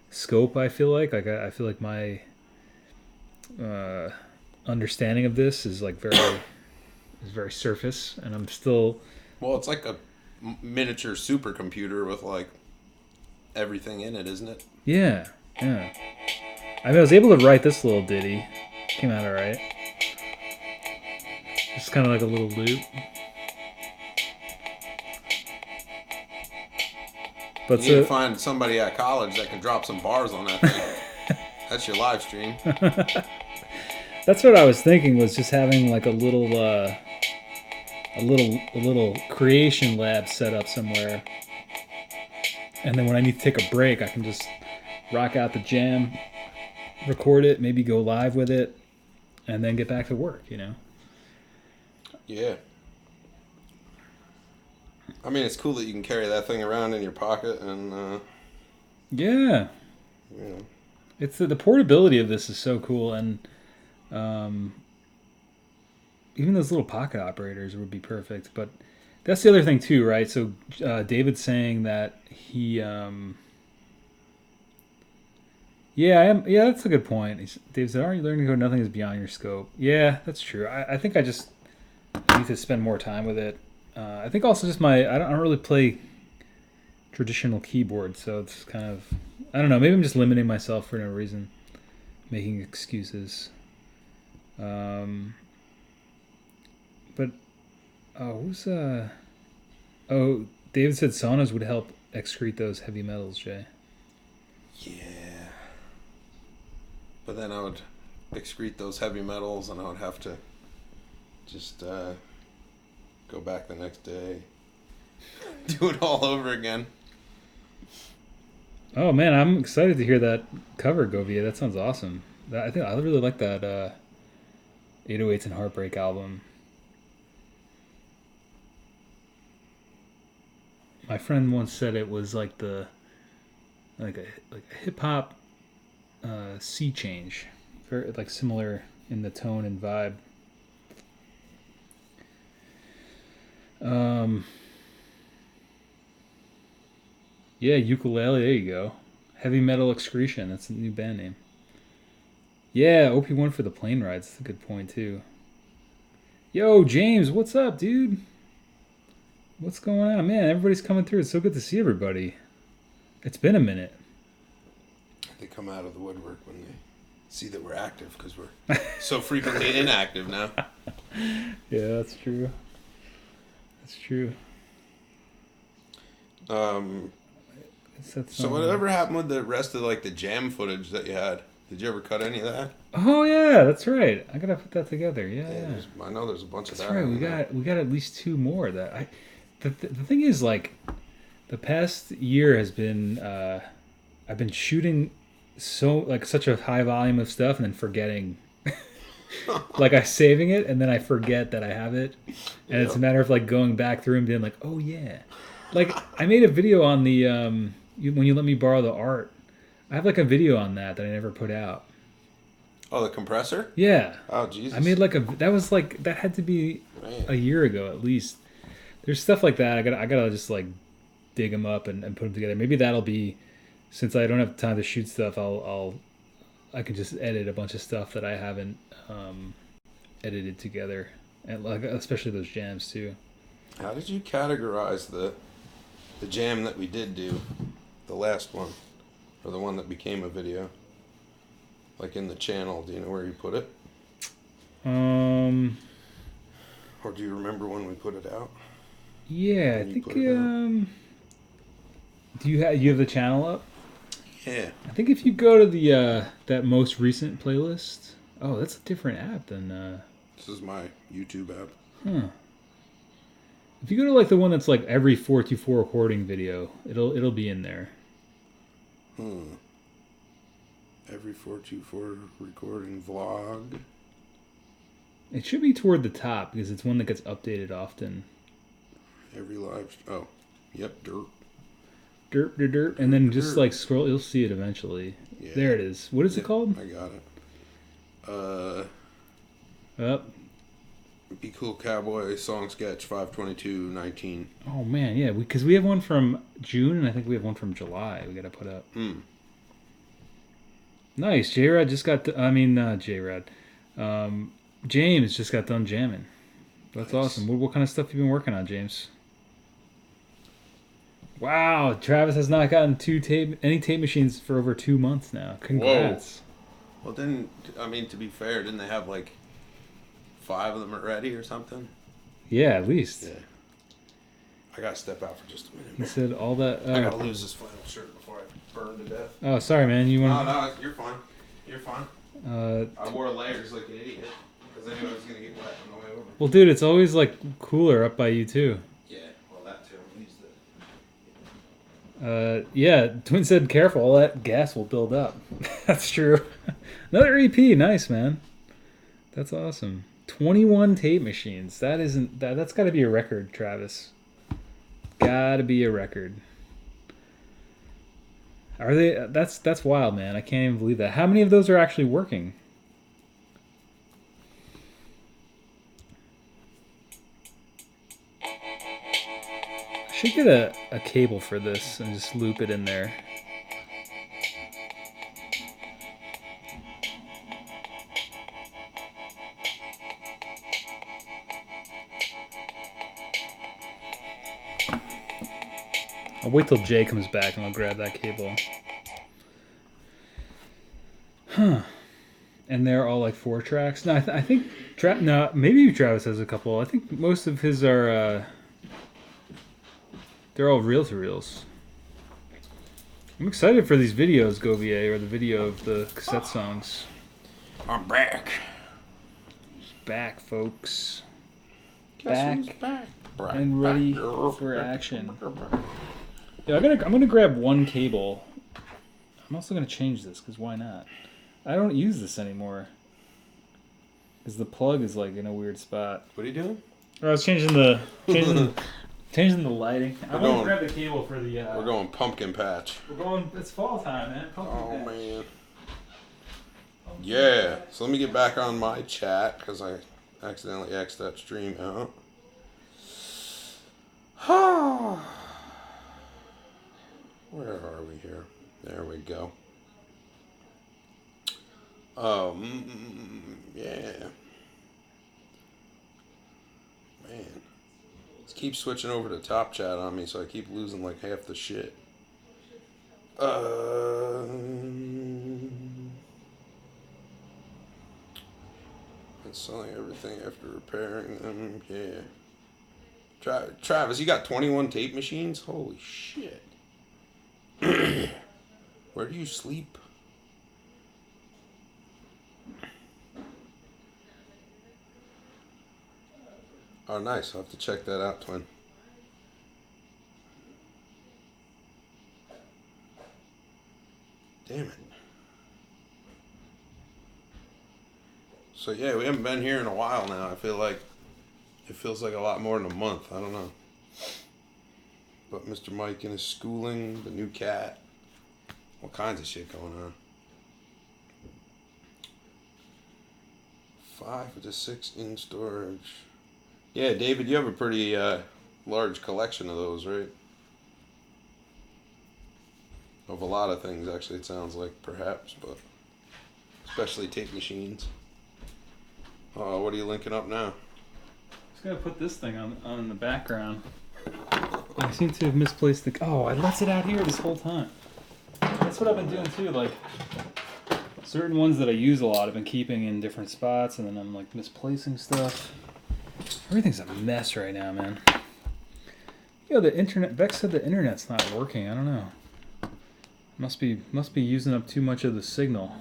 [SPEAKER 1] scope, I feel like. I feel like my understanding of this is like very surface, and I'm still.
[SPEAKER 2] Well, it's like a miniature supercomputer with like everything in it, isn't it?
[SPEAKER 1] Yeah. I mean, I was able to write this little ditty. Came out all right. Just kind of like a little loop.
[SPEAKER 2] But you need to find somebody at college that can drop some bars on that thing. That's your live stream.
[SPEAKER 1] That's what I was thinking, was just having like a little creation lab set up somewhere, and then when I need to take a break, I can just rock out the jam, record it, maybe go live with it, and then get back to work. You know.
[SPEAKER 2] Yeah. I mean, it's cool that you can carry that thing around in your pocket, and
[SPEAKER 1] Yeah,
[SPEAKER 2] you know,
[SPEAKER 1] it's the portability of this is so cool, and um, even those little pocket operators would be perfect. But that's the other thing too, right? So David's saying that he, yeah, I am. Yeah, that's a good point. Dave said, "Aren't you learning to go? Nothing is beyond your scope." Yeah, that's true. I think I just need to spend more time with it. I think also just I don't really play traditional keyboard, so it's kind of I don't know. Maybe I'm just limiting myself for no reason, making excuses. Um, but who's oh, David said saunas would help excrete those heavy metals, Jay.
[SPEAKER 2] yeah. But then I would excrete those heavy metals, and I would have to just go back the next day, do it all over again.
[SPEAKER 1] Oh man, I'm excited to hear that cover, Govia. That sounds awesome. I think I really like that 808s and Heartbreak album. My friend once said it was like a hip hop sea change, very like similar in the tone and vibe. Um, yeah, ukulele. There you go. Heavy metal excretion. That's a new band name. Yeah, OP1 for the plane rides. That's a good point too. Yo, James, what's up, dude? What's going on, man? Everybody's coming through. It's so good to see everybody. It's been a minute.
[SPEAKER 2] They come out of the woodwork when they see that we're active, because we're so frequently inactive now.
[SPEAKER 1] Yeah, that's true. That's true.
[SPEAKER 2] So whatever happened with the rest of like the jam footage that you had? Did you ever cut any of that?
[SPEAKER 1] Oh yeah, that's right. I gotta put that together. Yeah.
[SPEAKER 2] I know there's a bunch of
[SPEAKER 1] That's
[SPEAKER 2] that.
[SPEAKER 1] right. We got at least two more. The thing is, like, the past year has been I've been shooting such a high volume of stuff and then forgetting. Like I saving it and then I forget that I have it, and it's a matter of like going back through and being like, oh yeah, like I made a video on the when you let me borrow the art. I have like a video on that I never put out.
[SPEAKER 2] Oh, the compressor?
[SPEAKER 1] Yeah.
[SPEAKER 2] Oh, Jesus.
[SPEAKER 1] I made that had to be a year ago at least. There's stuff like that. I gotta just like dig them up and put them together. Maybe that'll be, since I don't have time to shoot stuff. I can just edit a bunch of stuff that I haven't edited together, and like especially those jams too.
[SPEAKER 2] How did you categorize the jam that we did do, the last one, or the one that became a video? Like in the channel, do you know where you put it? Or do you remember when we put it out?
[SPEAKER 1] Yeah, I think. Do you have the channel up?
[SPEAKER 2] Yeah.
[SPEAKER 1] I think if you go to the that most recent playlist. Oh, that's a different app than.
[SPEAKER 2] This is my YouTube app.
[SPEAKER 1] Huh. If you go to like the one that's like every 424 recording video, it'll be in there.
[SPEAKER 2] Every 424 recording vlog.
[SPEAKER 1] It should be toward the top because it's one that gets updated often.
[SPEAKER 2] Every live. Oh, yep, derp.
[SPEAKER 1] Derp, and then just like scroll, you'll see it eventually. Yeah. There it is. What is it called?
[SPEAKER 2] I got it. Be Cool Cowboy song sketch 5/22/19.
[SPEAKER 1] Oh man, yeah, because we have one from June and I think we have one from July. We got to put up. Nice, J-Rod just got. J-Rod. James just got done jamming. That's nice. Awesome. What kind of stuff have you been working on, James? Wow, Travis has not gotten any tape machines for over 2 months now. Congrats.
[SPEAKER 2] Whoa. Well, to be fair, didn't they have like 5 of them already or something?
[SPEAKER 1] Yeah, at least. Yeah.
[SPEAKER 2] I gotta step out for just a minute.
[SPEAKER 1] He said all that.
[SPEAKER 2] I gotta lose this flannel shirt before I burn to death.
[SPEAKER 1] Oh, sorry, man. You want?
[SPEAKER 2] No, you're fine. You're fine. I wore layers like an idiot because I knew I was gonna get wet on the way over.
[SPEAKER 1] Well, dude, it's always like cooler up by you too.
[SPEAKER 2] Yeah, well that too.
[SPEAKER 1] Yeah. Twin said, "Careful, all that gas will build up." That's true. Another EP, nice man. That's awesome. 21 tape machines. That's got to be a record, Travis. Gotta be a record. Are they? That's wild, man. I can't even believe that. How many of those are actually working? I should get a cable for this and just loop it in there. I'll wait till Jay comes back and I'll grab that cable. Huh. And they're all like 4 tracks. No, I think no, maybe Travis has a couple. I think most of his are they're all reel to reels. I'm excited for these videos, Govier, or the video of the cassette songs.
[SPEAKER 2] I'm back.
[SPEAKER 1] Back, folks.
[SPEAKER 2] Guess who's
[SPEAKER 1] Back
[SPEAKER 2] back?
[SPEAKER 1] and ready for action. Yeah, I'm gonna grab one cable. I'm also gonna change this because why not? I don't use this anymore because the plug is like in a weird spot.
[SPEAKER 2] What are you doing?
[SPEAKER 1] I was changing the lighting. I want to grab the cable for the.
[SPEAKER 2] We're going pumpkin patch.
[SPEAKER 1] We're going. It's fall time, man.
[SPEAKER 2] Oh man. Yeah. So let me get back on my chat because I accidentally X'd that stream out. Where are we here? There we go. Yeah. Man. Let's keep switching over to top chat on me so I keep losing like half the shit. And selling everything after repairing them. Yeah. Travis, you got 21 tape machines? Holy shit. Where do you sleep? Oh, nice. I'll have to check that out, twin. Damn it. So, yeah, we haven't been here in a while now. I feel like it feels like a lot more than a month. I don't know. But Mr. Mike and his schooling, the new cat, all kinds of shit going on. 5 to 6 in storage. Yeah, David, you have a pretty large collection of those, right? Of a lot of things, actually, it sounds like, perhaps, but especially tape machines. What are you linking up now?
[SPEAKER 1] Just gotta put this thing on the background. I seem to have misplaced the. Oh, I left it out here this whole time. That's what I've been doing too. Like certain ones that I use a lot, I've been keeping in different spots, and then I'm like misplacing stuff. Everything's a mess right now, man. Yo, the internet. Bex said the internet's not working. I don't know. Must be using up too much of the signal.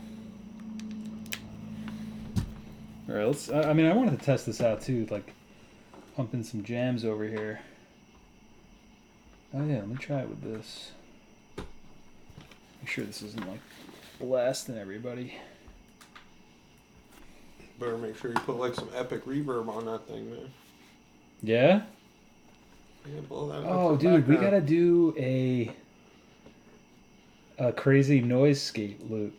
[SPEAKER 1] All right, let's. I mean, I wanted to test this out too, like pumping some jams over here. Oh yeah, let me try it with this. Make sure this isn't like blasting everybody.
[SPEAKER 2] Better make sure you put like some epic reverb on that thing, man.
[SPEAKER 1] Yeah?
[SPEAKER 2] Blow that
[SPEAKER 1] oh, dude, we gotta do a crazy noise-scape loop.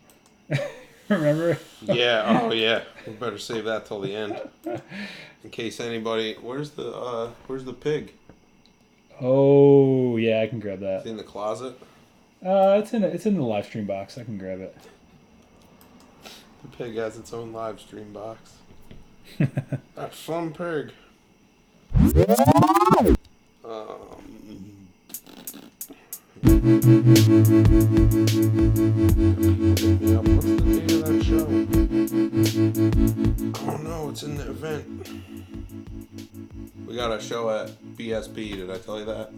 [SPEAKER 1] Remember?
[SPEAKER 2] Yeah. Oh yeah. We better save that till the end, in case anybody. Where's the pig?
[SPEAKER 1] Oh yeah, I can grab that.
[SPEAKER 2] It's in the closet.
[SPEAKER 1] It's in the live stream box. I can grab it.
[SPEAKER 2] The pig has its own live stream box. That's some pig. What's the date of that show? Oh no, it's in the event. We got a show at BSP, did I tell you that?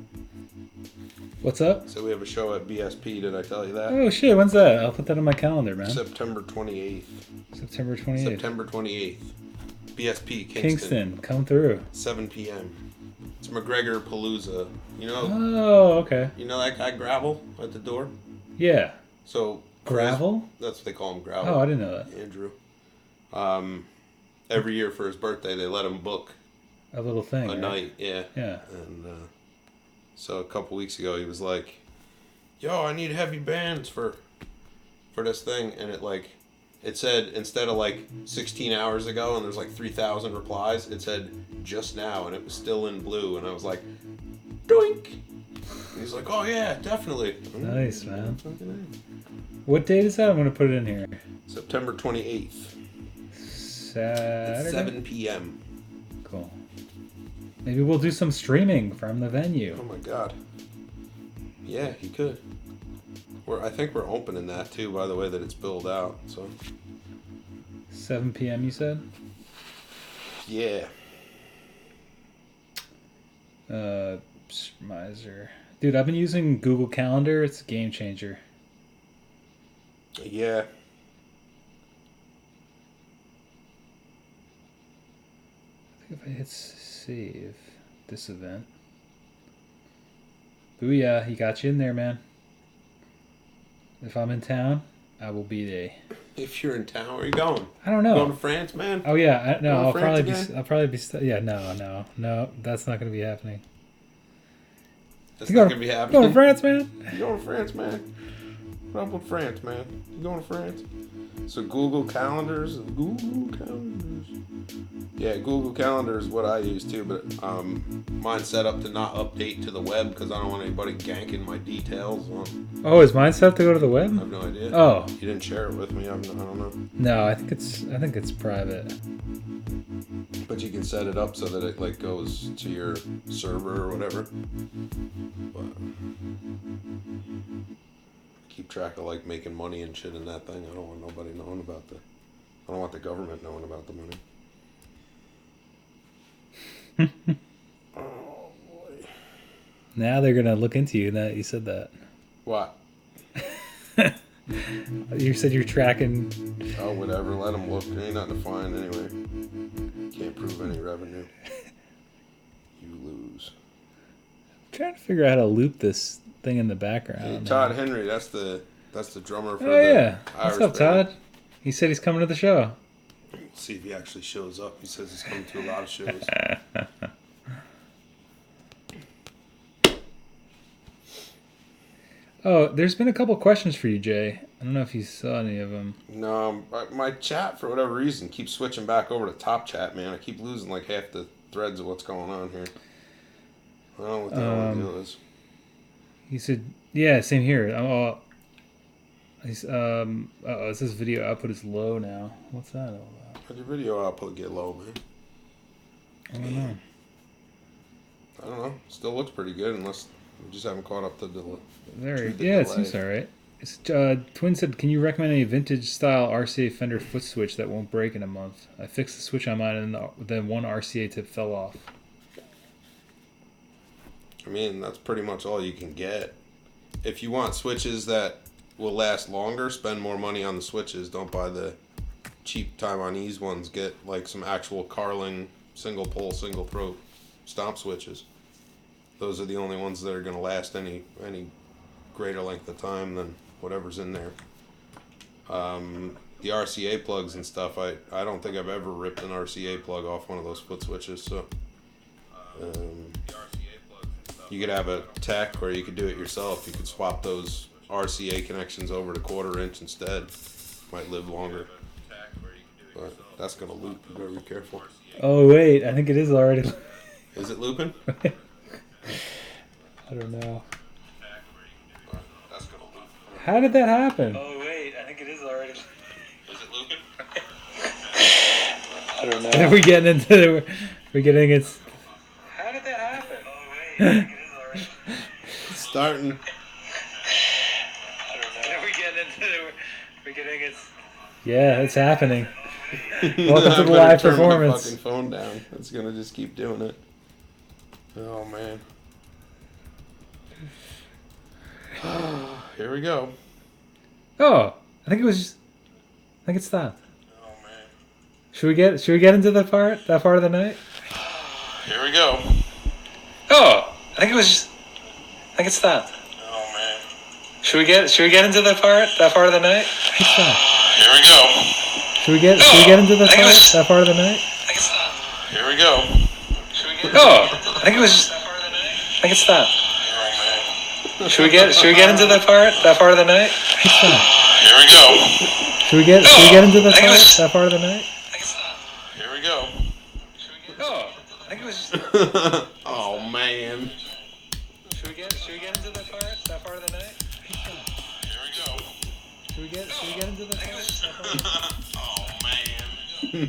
[SPEAKER 1] What's up?
[SPEAKER 2] So we have a show at BSP, did I tell you that?
[SPEAKER 1] Oh shit, when's that? I'll put that on my calendar, man.
[SPEAKER 2] September 28th.
[SPEAKER 1] September 28th.
[SPEAKER 2] September 28th. BSP,
[SPEAKER 1] Kingston, come through.
[SPEAKER 2] 7 p.m. It's McGregor Palooza. You know?
[SPEAKER 1] Oh, okay.
[SPEAKER 2] You know that guy Gravel at the door?
[SPEAKER 1] Yeah.
[SPEAKER 2] So
[SPEAKER 1] Gravel?
[SPEAKER 2] That's what they call him, Gravel.
[SPEAKER 1] Oh, I didn't know that.
[SPEAKER 2] Andrew. Every year for his birthday, they let him book
[SPEAKER 1] a little thing.
[SPEAKER 2] a
[SPEAKER 1] right?
[SPEAKER 2] night. Yeah.
[SPEAKER 1] Yeah.
[SPEAKER 2] And So a couple weeks ago, he was like, "Yo, I need heavy bands for this thing," and it said instead of like 16 hours ago, and there's like 3,000 replies, it said just now, and it was still in blue, and I was like, doink. And he's like, "Oh yeah, definitely."
[SPEAKER 1] Nice, man. What date is that? I'm gonna put it in here.
[SPEAKER 2] September 28th.
[SPEAKER 1] Saturday.
[SPEAKER 2] At 7 p.m.
[SPEAKER 1] Cool. Maybe we'll do some streaming from the venue.
[SPEAKER 2] Oh my god. Yeah, you could. I think we're opening that too, by the way that it's billed out. So
[SPEAKER 1] 7 p.m. you said?
[SPEAKER 2] Yeah.
[SPEAKER 1] Miser. Dude, I've been using Google Calendar. It's a game changer.
[SPEAKER 2] Yeah.
[SPEAKER 1] I think if I hit save this event. Booyah, he got you in there, man. If I'm in town, I will be there.
[SPEAKER 2] If you're in town, where are you going?
[SPEAKER 1] I don't know.
[SPEAKER 2] Going to France, man?
[SPEAKER 1] Oh yeah, I'll probably be. Yeah, no. That's not going to be happening.
[SPEAKER 2] That's not going to be happening.
[SPEAKER 1] Going to France, man?
[SPEAKER 2] You going to France, man? What up with France, man? You going to France? So Google Calendars. Yeah, Google Calendar is what I use too, but mine's set up to not update to the web because I don't want anybody ganking my details on.
[SPEAKER 1] Oh, is mine set up to go to the
[SPEAKER 2] I
[SPEAKER 1] web?
[SPEAKER 2] have no idea.
[SPEAKER 1] Oh,
[SPEAKER 2] You didn't share it with me. I don't know.
[SPEAKER 1] no, I think it's private.
[SPEAKER 2] But you can set it up so that it like goes to your server or whatever. But keep track of like making money and shit in that thing. I don't want nobody knowing about I don't want the government knowing about the money. Oh boy.
[SPEAKER 1] Now they're gonna look into you. That you said that.
[SPEAKER 2] What?
[SPEAKER 1] You said you're tracking.
[SPEAKER 2] Oh, whatever. Let them look. There ain't nothing to find anyway. Can't prove any revenue. You lose.
[SPEAKER 1] I'm trying to figure out how to loop this thing in the background.
[SPEAKER 2] Hey, Todd Henry, that's the drummer for
[SPEAKER 1] Oh
[SPEAKER 2] the
[SPEAKER 1] yeah.
[SPEAKER 2] Irish
[SPEAKER 1] What's up,
[SPEAKER 2] band.
[SPEAKER 1] Todd? He said he's coming to the show.
[SPEAKER 2] See if he actually shows up. He says he's coming to a lot of shows.
[SPEAKER 1] Oh, there's been a couple questions for you, Jay. I don't know if you saw any of them.
[SPEAKER 2] No, my chat, for whatever reason, keeps switching back over to top chat, man. I keep losing like half the threads of what's going on here. I don't know what the hell the deal is.
[SPEAKER 1] He said, yeah, same here. It says video output is low now. What's that all about?
[SPEAKER 2] How'd your video output get low, man?
[SPEAKER 1] I don't know.
[SPEAKER 2] I don't know. Still looks pretty good, unless we just haven't caught up to the
[SPEAKER 1] There,
[SPEAKER 2] the
[SPEAKER 1] yeah, it
[SPEAKER 2] delay.
[SPEAKER 1] seems all right. It's, Twin said, can you recommend a vintage style RCA Fender foot switch that won't break in a month? I fixed the switch on mine and then one RCA tip fell off.
[SPEAKER 2] I mean, that's pretty much all you can get. If you want switches that will last longer, spend more money on the switches. Don't buy the cheap time on ease ones. Get like some actual Carling single pole, single throat stomp switches. Those are the only ones that are going to last any greater length of time than whatever's in there. The RCA plugs and stuff, I don't think I've ever ripped an RCA plug off one of those foot switches. So you could have a tech, or you could do it yourself. You could swap those RCA connections over to 1/4 inch instead. Might live longer, but that's gonna loop. You better be careful.
[SPEAKER 1] Oh, wait, I think it is already.
[SPEAKER 2] Is it looping?
[SPEAKER 1] I don't know.
[SPEAKER 2] That's gonna loop.
[SPEAKER 1] How did that happen?
[SPEAKER 3] Oh wait, I think it is already.
[SPEAKER 2] Is it looping?
[SPEAKER 3] I don't know.
[SPEAKER 1] We're getting into it's.
[SPEAKER 3] How did that happen? Oh wait, I think it is already.
[SPEAKER 2] It's starting.
[SPEAKER 3] I don't know. We're getting it's.
[SPEAKER 1] Yeah, it's happening.
[SPEAKER 2] You
[SPEAKER 1] Welcome
[SPEAKER 2] know,
[SPEAKER 1] to
[SPEAKER 2] I
[SPEAKER 1] the
[SPEAKER 2] better
[SPEAKER 1] live
[SPEAKER 2] turn my
[SPEAKER 1] performance.
[SPEAKER 2] fucking phone down. It's gonna just keep doing it. Oh man. Here we go.
[SPEAKER 1] Oh, I think it stopped.
[SPEAKER 2] Oh man.
[SPEAKER 1] Should we get into that part of the night?
[SPEAKER 2] Here we go.
[SPEAKER 3] Oh, I think it stopped.
[SPEAKER 2] Oh man.
[SPEAKER 3] Should we get into that part of the night?
[SPEAKER 1] It stopped.
[SPEAKER 2] Here we go.
[SPEAKER 1] Should we get into that part of the night?
[SPEAKER 3] I think it stopped.
[SPEAKER 2] Here we go.
[SPEAKER 3] Oh, I think it stopped.
[SPEAKER 2] Here
[SPEAKER 1] Should we get into that part of the night?
[SPEAKER 3] Here we go.
[SPEAKER 1] Should we get into that part of the night?
[SPEAKER 3] Here we go.
[SPEAKER 1] Oh, I think it was.
[SPEAKER 2] Oh man.
[SPEAKER 1] Should we get into that part of the night?
[SPEAKER 3] Here we go.
[SPEAKER 1] Should we get into that part?
[SPEAKER 3] Oh man.
[SPEAKER 1] Should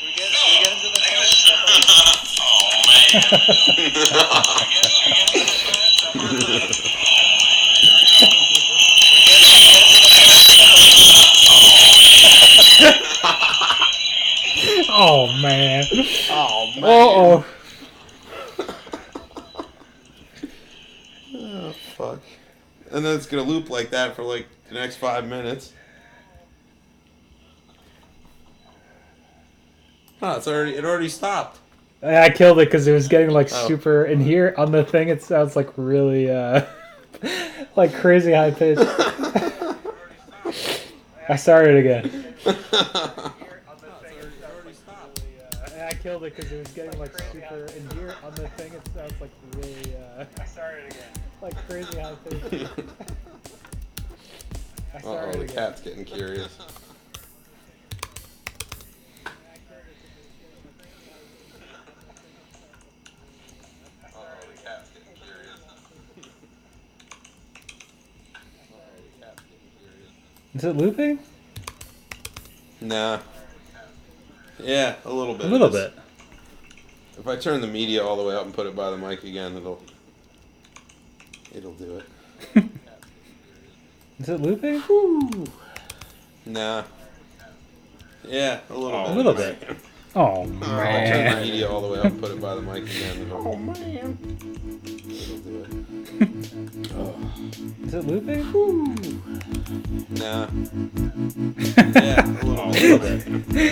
[SPEAKER 1] we get into that Oh man.
[SPEAKER 2] Oh man.
[SPEAKER 1] Oh.
[SPEAKER 2] Oh fuck. And then it's gonna loop like that for like the next 5 minutes. Oh, it already stopped.
[SPEAKER 1] I killed it because it was getting like
[SPEAKER 2] Oh.
[SPEAKER 1] super. And here on the thing, it sounds like really, like crazy high pitched. I started again. I killed it because it was getting like super. And here on the thing, it sounds like really, I started again. Like crazy high pitched. I
[SPEAKER 2] Oh,
[SPEAKER 1] started
[SPEAKER 2] the
[SPEAKER 1] again.
[SPEAKER 2] cat's getting curious.
[SPEAKER 1] Is it looping?
[SPEAKER 2] Nah. Yeah, a little bit.
[SPEAKER 1] A little
[SPEAKER 2] It is.
[SPEAKER 1] bit.
[SPEAKER 2] If I turn the media all the way up and put it by the mic again, it'll do it.
[SPEAKER 1] Is it looping?
[SPEAKER 2] Nah. Yeah, a little bit.
[SPEAKER 1] A little bit. Oh
[SPEAKER 2] If I turn the
[SPEAKER 1] man.
[SPEAKER 2] media all the way up and put it by the mic again, it'll do it.
[SPEAKER 1] Is it looping?
[SPEAKER 2] Nah. Yeah, a little bit.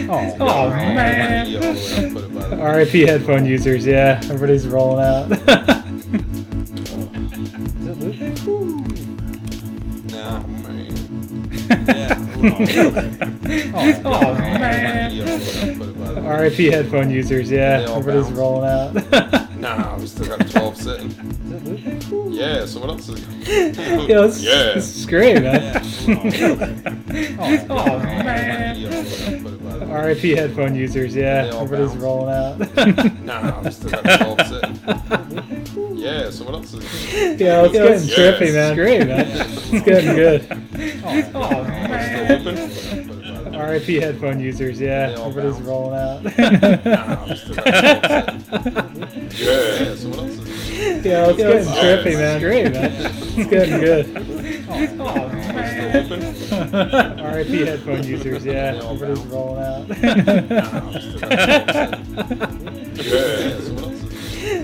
[SPEAKER 1] Oh man.
[SPEAKER 2] Media all the way up and put it by the mic.
[SPEAKER 1] RIP headphone users, yeah. Everybody's rolling out. Is it looping?
[SPEAKER 2] Nah, man. Yeah, a little bit.
[SPEAKER 1] Oh man.
[SPEAKER 2] Media all the way up and put it by the mic.
[SPEAKER 1] RIP headphone users, yeah.
[SPEAKER 2] They all
[SPEAKER 1] Everybody's
[SPEAKER 2] bounce.
[SPEAKER 1] rolling out.
[SPEAKER 2] Nah, we still got 12 sitting.
[SPEAKER 1] Is it looping?
[SPEAKER 2] Yeah, so what else is
[SPEAKER 1] Yo, this
[SPEAKER 2] Yeah.
[SPEAKER 1] is great, man.
[SPEAKER 2] Yeah.
[SPEAKER 1] Oh man.
[SPEAKER 2] Media all the way up and put it by the mic.
[SPEAKER 1] RIP headphone users, yeah.
[SPEAKER 2] They all
[SPEAKER 1] Everybody's
[SPEAKER 2] bounce.
[SPEAKER 1] rolling out.
[SPEAKER 2] Nah, we still got 12 sitting. Yeah, so what else is
[SPEAKER 1] Yo, it's getting
[SPEAKER 2] Yes.
[SPEAKER 1] trippy, man. It's great, man. It's getting good. Oh
[SPEAKER 2] still
[SPEAKER 1] man.
[SPEAKER 2] looping?
[SPEAKER 1] RIP headphone users, yeah.
[SPEAKER 2] They all
[SPEAKER 1] Everybody's
[SPEAKER 2] bounce.
[SPEAKER 1] rolling out.
[SPEAKER 2] Nah, we still got 12 sitting. Yeah, so what else is
[SPEAKER 1] Yo, it's getting trippy, man. Great, man. It's getting good.
[SPEAKER 2] still looping?
[SPEAKER 1] RIP headphone users, yeah.
[SPEAKER 2] They all
[SPEAKER 1] Everybody's
[SPEAKER 2] bounce.
[SPEAKER 1] rolling out.
[SPEAKER 2] Nah, we still got 12 sitting. Yeah, so what else is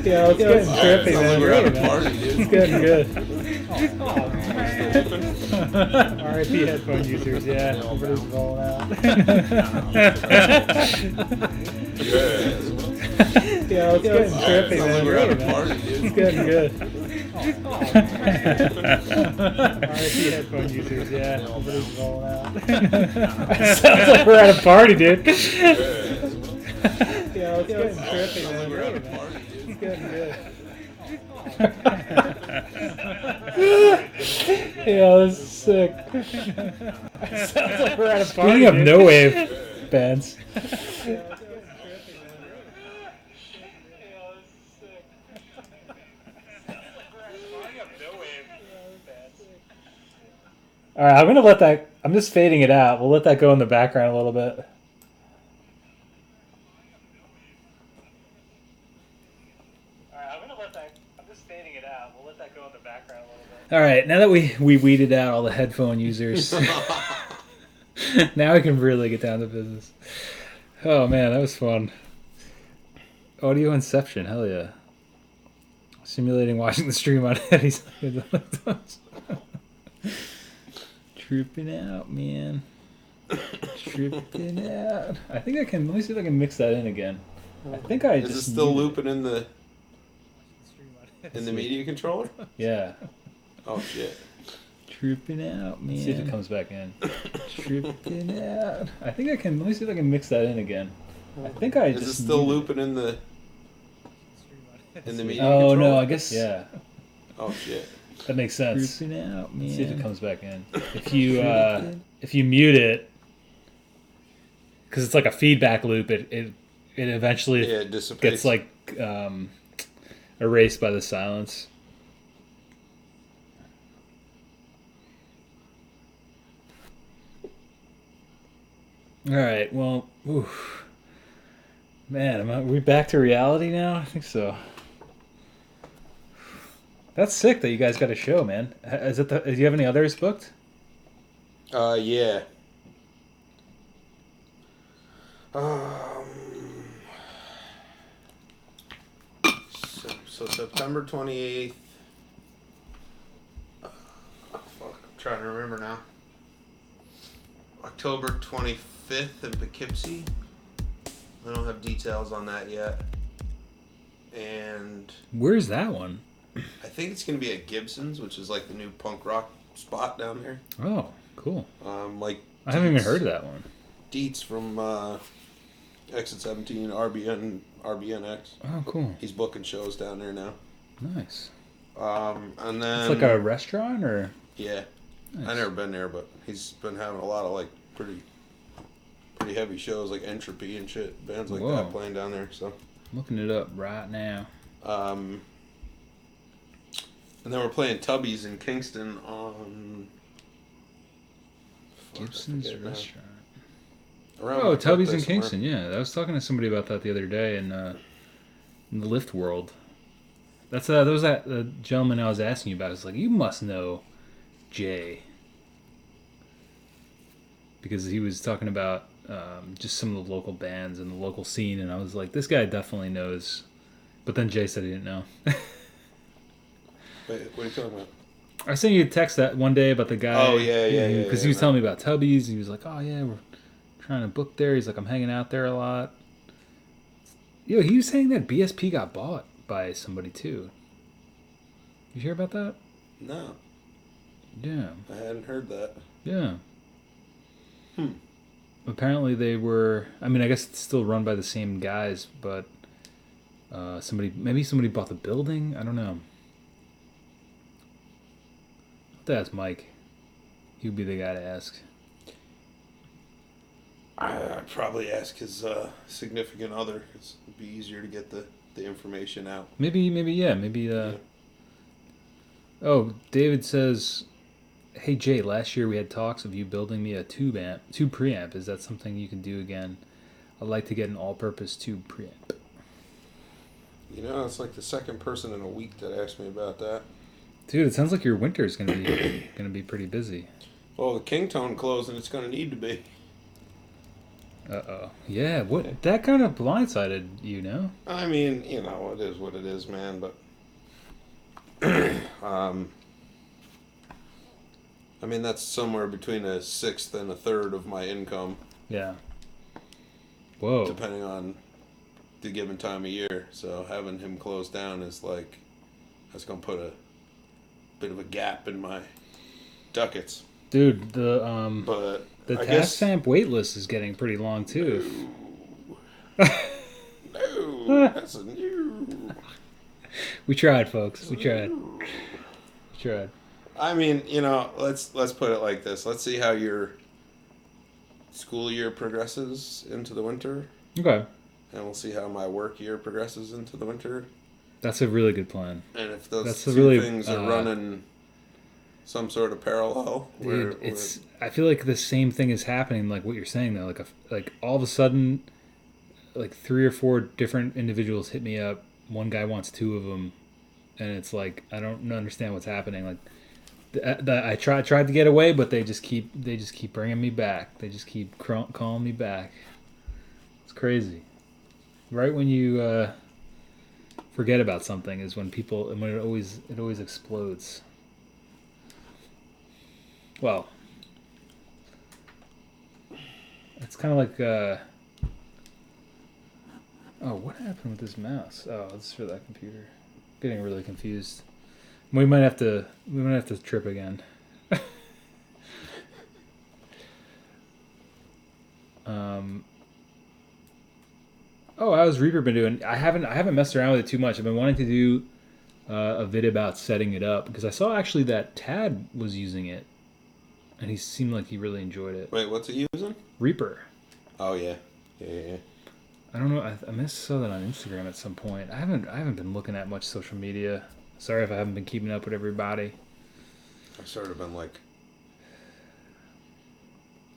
[SPEAKER 1] Yo, it's getting
[SPEAKER 2] Yeah,
[SPEAKER 1] trippy,
[SPEAKER 2] sounds
[SPEAKER 1] man.
[SPEAKER 2] like we're at a
[SPEAKER 1] Great, man.
[SPEAKER 2] party, dude.
[SPEAKER 1] It's getting good.
[SPEAKER 2] Still looping?
[SPEAKER 1] RIP headphone users, yeah.
[SPEAKER 2] They all
[SPEAKER 1] Everybody's
[SPEAKER 2] bounce.
[SPEAKER 1] rolling out.
[SPEAKER 2] Yeah, so what else is
[SPEAKER 1] Yo, it's getting trippy,
[SPEAKER 2] sounds
[SPEAKER 1] man.
[SPEAKER 2] like we're at a
[SPEAKER 1] Great, man.
[SPEAKER 2] party, dude.
[SPEAKER 1] It's getting good. RIP headphone users, yeah. Everybody's rolling out. Sounds like we're at a party, dude.
[SPEAKER 2] Yeah, so what else is
[SPEAKER 1] Yo, it's getting trippy,
[SPEAKER 2] sounds
[SPEAKER 1] man.
[SPEAKER 2] like we're at a
[SPEAKER 1] Great, man.
[SPEAKER 2] party, dude.
[SPEAKER 1] It's getting good. Yo, this is sick. Sounds like we're at a party. Speaking of no wave bands. All right, I'm gonna let that. I'm just fading it out. We'll let that go in the background a little bit. All right, now that we weeded out all the headphone users, now we can really get down to business. Oh man, that was fun. Audio inception, hell yeah. Simulating watching the stream on Eddie's. Tripping out, man. Tripping out. I think I can. Let me see if I can mix that in again. I think I
[SPEAKER 2] Is
[SPEAKER 1] just
[SPEAKER 2] it still
[SPEAKER 1] muted
[SPEAKER 2] looping in the media controller?
[SPEAKER 1] it. Yeah.
[SPEAKER 2] Oh shit.
[SPEAKER 1] Tripping out, man. See if it comes back in. Tripping out. I think I can. Let me see if I can mix that in again. I think I
[SPEAKER 2] Is
[SPEAKER 1] just
[SPEAKER 2] it still
[SPEAKER 1] muted
[SPEAKER 2] looping in in the media
[SPEAKER 1] Oh
[SPEAKER 2] control?
[SPEAKER 1] no, I guess yeah.
[SPEAKER 2] Oh shit.
[SPEAKER 1] That makes sense.
[SPEAKER 4] Creeping out, man.
[SPEAKER 1] Let's see if it comes back in. If you mute it, because it's like a feedback loop, it eventually
[SPEAKER 2] Yeah, it dissipates.
[SPEAKER 1] gets like erased by the silence. All right. Well, oof. Man, are we back to reality now? I think so. That's sick that you guys got a show, man. Is it? Do you have any others booked?
[SPEAKER 2] Yeah. So September 28th. Fuck, I'm trying to remember now. October 25th in Poughkeepsie. I don't have details on that yet. And
[SPEAKER 1] Where's that one?
[SPEAKER 2] I think it's going to be at Gibson's, which is like the new punk rock spot down there.
[SPEAKER 1] Oh, cool.
[SPEAKER 2] Like
[SPEAKER 1] I haven't even
[SPEAKER 2] Dietz-
[SPEAKER 1] heard of that one.
[SPEAKER 2] Dietz from Exit 17, RBNX.
[SPEAKER 1] Oh, cool.
[SPEAKER 2] He's booking shows down there now.
[SPEAKER 1] Nice.
[SPEAKER 2] And then
[SPEAKER 1] It's like a restaurant, or
[SPEAKER 2] yeah,
[SPEAKER 1] nice.
[SPEAKER 2] I never been there, but he's been having a lot of like pretty heavy shows like Entropy and shit, bands like
[SPEAKER 1] Whoa.
[SPEAKER 2] that playing down there. So
[SPEAKER 1] I'm looking it up right now.
[SPEAKER 2] and then we're playing Tubby's in Kingston on
[SPEAKER 1] Gibson's
[SPEAKER 2] I forget now.
[SPEAKER 1] restaurant.
[SPEAKER 2] Around
[SPEAKER 1] Oh,
[SPEAKER 2] my
[SPEAKER 1] Tubby's in
[SPEAKER 2] birthday somewhere.
[SPEAKER 1] Kingston. Yeah, I was talking to somebody about that the other day in the Lyft world. That was that the gentleman I was asking you about. I was like, you must know Jay, because he was talking about just some of the local bands and the local scene, and I was like, this guy definitely knows. But then Jay said he didn't know.
[SPEAKER 2] Wait, what are you talking about?
[SPEAKER 1] I sent you a text that one day about the guy.
[SPEAKER 2] Oh, yeah,
[SPEAKER 1] Because he was telling me about Tubby's. And he was like, "Oh yeah, we're trying to book there." He's like, "I'm hanging out there a lot." Yo, he was saying that BSP got bought by somebody too. You hear about that?
[SPEAKER 2] No,
[SPEAKER 1] Yeah,
[SPEAKER 2] I hadn't heard that.
[SPEAKER 1] yeah. Apparently they were. I mean, I guess it's still run by the same guys, but maybe somebody bought the building. I don't know. I'll have to ask Mike. He would be the guy to ask.
[SPEAKER 2] I'd probably ask his significant other. 'Cause it'd be easier to get the information out.
[SPEAKER 1] Maybe.
[SPEAKER 2] Yeah.
[SPEAKER 1] Oh, David says, "Hey Jay, last year we had talks of you building me a tube preamp. Is that something you can do again? I'd like to get an all-purpose tube preamp."
[SPEAKER 2] You know, it's like the second person in a week that asked me about that.
[SPEAKER 1] Dude, it sounds like your winter is gonna be pretty busy.
[SPEAKER 2] Well, the Kingtone closed, and it's going to need to be.
[SPEAKER 1] Yeah, that kind of blindsided you, know?
[SPEAKER 2] I mean, you know, it is what it is, man. But I mean, that's somewhere between a sixth and a third of my income,
[SPEAKER 1] Yeah. Whoa.
[SPEAKER 2] depending on the given time of year. So having him close down is like, that's going to put a bit of a gap in my ducats.
[SPEAKER 1] Dude, the
[SPEAKER 2] But I
[SPEAKER 1] task
[SPEAKER 2] guess
[SPEAKER 1] stamp wait list is getting pretty long too.
[SPEAKER 2] no, that's a new.
[SPEAKER 1] We tried, folks. We tried.
[SPEAKER 2] I mean, you know, let's put it like this. Let's see how your school year progresses into the winter,
[SPEAKER 1] Okay.
[SPEAKER 2] and we'll see how my work year progresses into the winter.
[SPEAKER 1] That's a really good plan.
[SPEAKER 2] And if those
[SPEAKER 1] That's
[SPEAKER 2] two
[SPEAKER 1] a really,
[SPEAKER 2] things are running some sort of parallel,
[SPEAKER 1] Dude, I feel like the same thing is happening, like what you're saying though. Like all of a sudden, like 3 or 4 different individuals hit me up. One guy wants 2 of them, and it's like I don't understand what's happening. Like I tried to get away, but they just keep bringing me back. They just keep calling me back. It's crazy. Right when you forget about something is when it always explodes. Well, it's kind of like oh, what happened with this mouse? Oh, it's for that computer. Getting really confused. We might have to trip again. Oh, how's Reaper been doing? I haven't messed around with it too much. I've been wanting to do a vid about setting it up because I saw actually that Tad was using it, and he seemed like he really enjoyed it.
[SPEAKER 2] Wait, what's it using?
[SPEAKER 1] Reaper.
[SPEAKER 2] Oh yeah, yeah.
[SPEAKER 1] I don't know. I must have saw that on Instagram at some point. I haven't been looking at much social media. Sorry if I haven't been keeping up with everybody.
[SPEAKER 2] I've sort of been like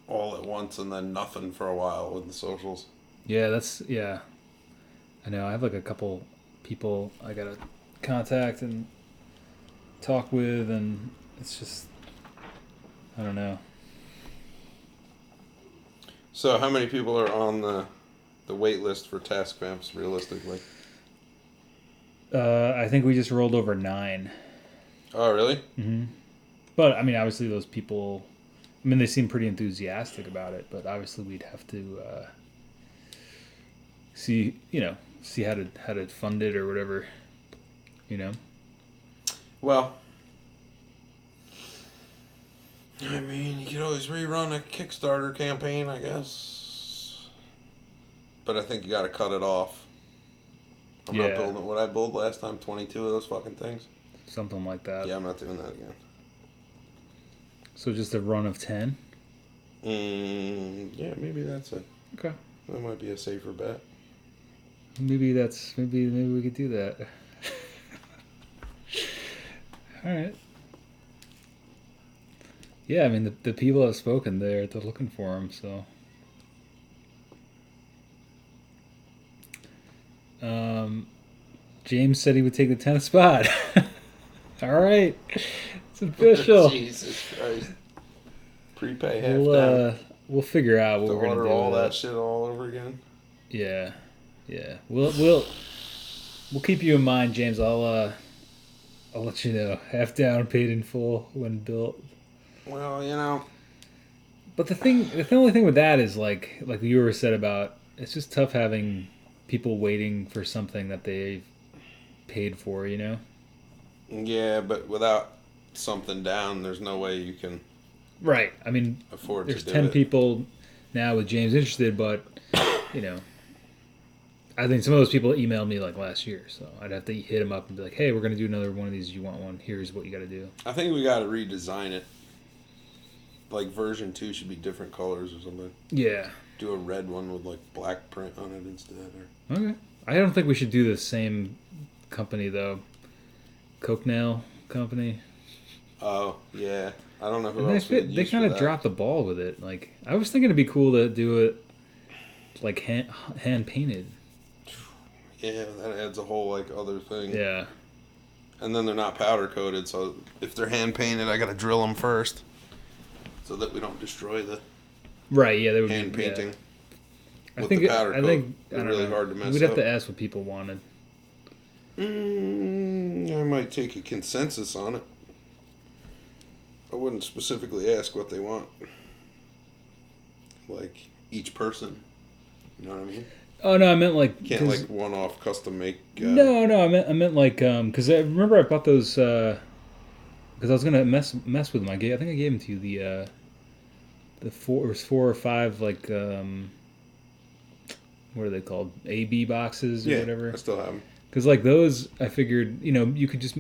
[SPEAKER 2] all at once and then nothing for a while with the socials.
[SPEAKER 1] Yeah. I know. I have like a couple people I gotta contact and talk with, and it's just I don't know.
[SPEAKER 2] So, how many people are on the wait list for task vamps? Realistically.
[SPEAKER 1] I think we just rolled over 9.
[SPEAKER 2] Oh, really?
[SPEAKER 1] Mm-hmm. But I mean, obviously, those people. I mean, they seem pretty enthusiastic about it, but obviously, we'd have to see how to fund it or whatever.
[SPEAKER 2] Well, I mean, you could always rerun a Kickstarter campaign, I guess. But I think you got to cut it off. I'm not building what I built last time, 22 of those fucking things.
[SPEAKER 1] Something like that.
[SPEAKER 2] Yeah, I'm not doing that again.
[SPEAKER 1] So just a run of 10?
[SPEAKER 2] Yeah, maybe that's it.
[SPEAKER 1] Okay.
[SPEAKER 2] That might be a safer bet.
[SPEAKER 1] Maybe we could do that. All right. Yeah, I mean the people have spoken. They're looking for him. So. James said he would take the 10th spot. All right, it's official.
[SPEAKER 2] Jesus Christ! Prepay half down.
[SPEAKER 1] We'll figure out what
[SPEAKER 2] To
[SPEAKER 1] we're gonna
[SPEAKER 2] order
[SPEAKER 1] do.
[SPEAKER 2] all
[SPEAKER 1] with
[SPEAKER 2] that shit all over again.
[SPEAKER 1] Yeah. We'll keep you in mind, James. I'll let you know. Half down, paid in full when built.
[SPEAKER 2] Well,
[SPEAKER 1] But the only thing with that is like you were said about it's just tough having people waiting for something that they've paid for.
[SPEAKER 2] Yeah, but without something down, there's no way you can.
[SPEAKER 1] Right. I mean,
[SPEAKER 2] afford
[SPEAKER 1] there's
[SPEAKER 2] to do
[SPEAKER 1] 10
[SPEAKER 2] it.
[SPEAKER 1] people now with James interested, but I think some of those people emailed me like last year, so I'd have to hit them up and be like, "Hey, we're gonna do another one of these. You want one? Here's what you got to do."
[SPEAKER 2] I think we got to redesign it. Like version 2 should be different colors or something.
[SPEAKER 1] Yeah.
[SPEAKER 2] Do a red one with like black print on it instead.
[SPEAKER 1] Okay. I don't think we should do the same company though. Coke Nail Company.
[SPEAKER 2] Oh yeah, I don't know who
[SPEAKER 1] And
[SPEAKER 2] else.
[SPEAKER 1] they kind of dropped the ball with it. Like I was thinking it'd be cool to do it like hand painted.
[SPEAKER 2] Yeah, that adds a whole like other thing.
[SPEAKER 1] Yeah.
[SPEAKER 2] And then they're not powder coated, so if they're hand painted, I gotta drill them first, so that we don't destroy the
[SPEAKER 1] Right. Yeah. They would
[SPEAKER 2] hand
[SPEAKER 1] be,
[SPEAKER 2] painting.
[SPEAKER 1] Yeah.
[SPEAKER 2] With the powder coat,
[SPEAKER 1] they're
[SPEAKER 2] really hard to mess
[SPEAKER 1] We'd have
[SPEAKER 2] up.
[SPEAKER 1] to ask what people wanted.
[SPEAKER 2] I might take a consensus on it. I wouldn't specifically ask what they want. Like each person, you know what I mean?
[SPEAKER 1] Oh no, I meant like
[SPEAKER 2] You can't like one-off custom make.
[SPEAKER 1] No, I meant like because I remember I bought those because I was gonna mess with them. I think I gave them to you the four or five like what are they called, AB boxes or whatever.
[SPEAKER 2] I still have them.
[SPEAKER 1] Because like those, I figured you could just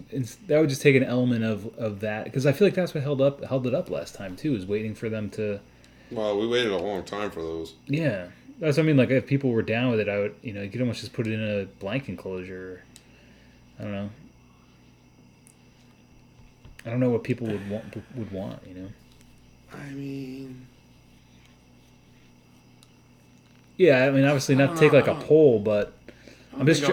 [SPEAKER 1] that would just take an element of that because I feel like that's what held it up last time too, is waiting for them to.
[SPEAKER 2] Well, we waited a long time for those.
[SPEAKER 1] Yeah, that's what I mean. Like if people were down with it, I would you could almost just put it in a blank enclosure. I don't know. I don't know what people would want.
[SPEAKER 2] I mean.
[SPEAKER 1] Yeah, I mean obviously not to take like a poll, but. I'm just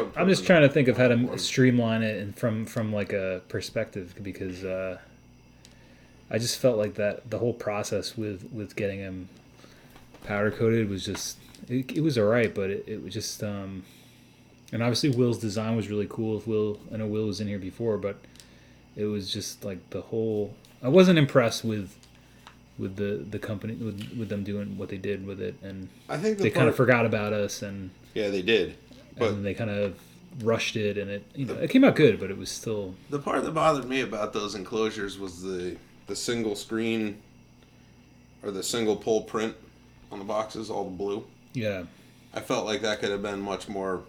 [SPEAKER 1] trying to think of how to streamline it and from like a perspective because I just felt like that the whole process with getting him powder coated was just it was alright, but it was just and obviously Will's design was really cool. I know Will was in here before, but it was just like the whole. I wasn't impressed with the company with them doing what they did with it, and
[SPEAKER 2] I think
[SPEAKER 1] they kind of forgot about us and.
[SPEAKER 2] Yeah, they did. But
[SPEAKER 1] and they kind of rushed it, and it came out good, but it was still.
[SPEAKER 2] The part that bothered me about those enclosures was the single screen or the single pull print on the boxes, all the blue.
[SPEAKER 1] Yeah.
[SPEAKER 2] I felt like that could have been much more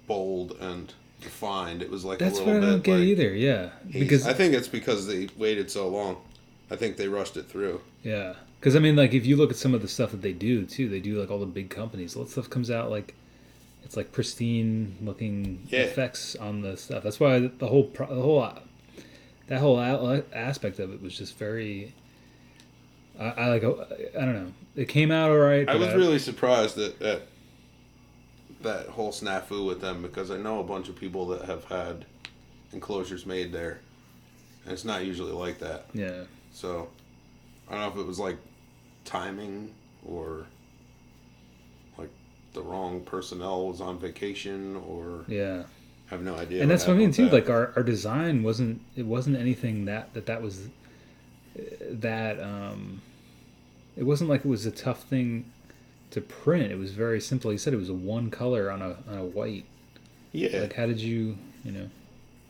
[SPEAKER 2] bold and defined. It was like
[SPEAKER 1] That's
[SPEAKER 2] a
[SPEAKER 1] what I
[SPEAKER 2] little
[SPEAKER 1] don't
[SPEAKER 2] bit
[SPEAKER 1] get
[SPEAKER 2] like
[SPEAKER 1] either. Yeah,
[SPEAKER 2] hazy.
[SPEAKER 1] because
[SPEAKER 2] I think it's because they waited so long. I think they rushed it through.
[SPEAKER 1] yeah, because I mean, like if you look at some of the stuff that they do too, they do like all the big companies. All that stuff comes out like it's like pristine looking
[SPEAKER 2] Yeah.
[SPEAKER 1] effects on the stuff. That's why the whole that whole aspect of it was just very. I like I don't know. It came out all right.
[SPEAKER 2] I
[SPEAKER 1] but
[SPEAKER 2] was really surprised at that whole snafu with them because I know a bunch of people that have had enclosures made there, and it's not usually like that.
[SPEAKER 1] yeah.
[SPEAKER 2] So I don't know if it was like timing or like the wrong personnel was on vacation or
[SPEAKER 1] Yeah.
[SPEAKER 2] I have no idea.
[SPEAKER 1] And that's what I mean
[SPEAKER 2] happened
[SPEAKER 1] too.
[SPEAKER 2] with
[SPEAKER 1] Like our design wasn't anything that was that it wasn't like it was a tough thing to print. It was very simple. He said it was a one color on a white.
[SPEAKER 2] that. Yeah,
[SPEAKER 1] Like how did you know?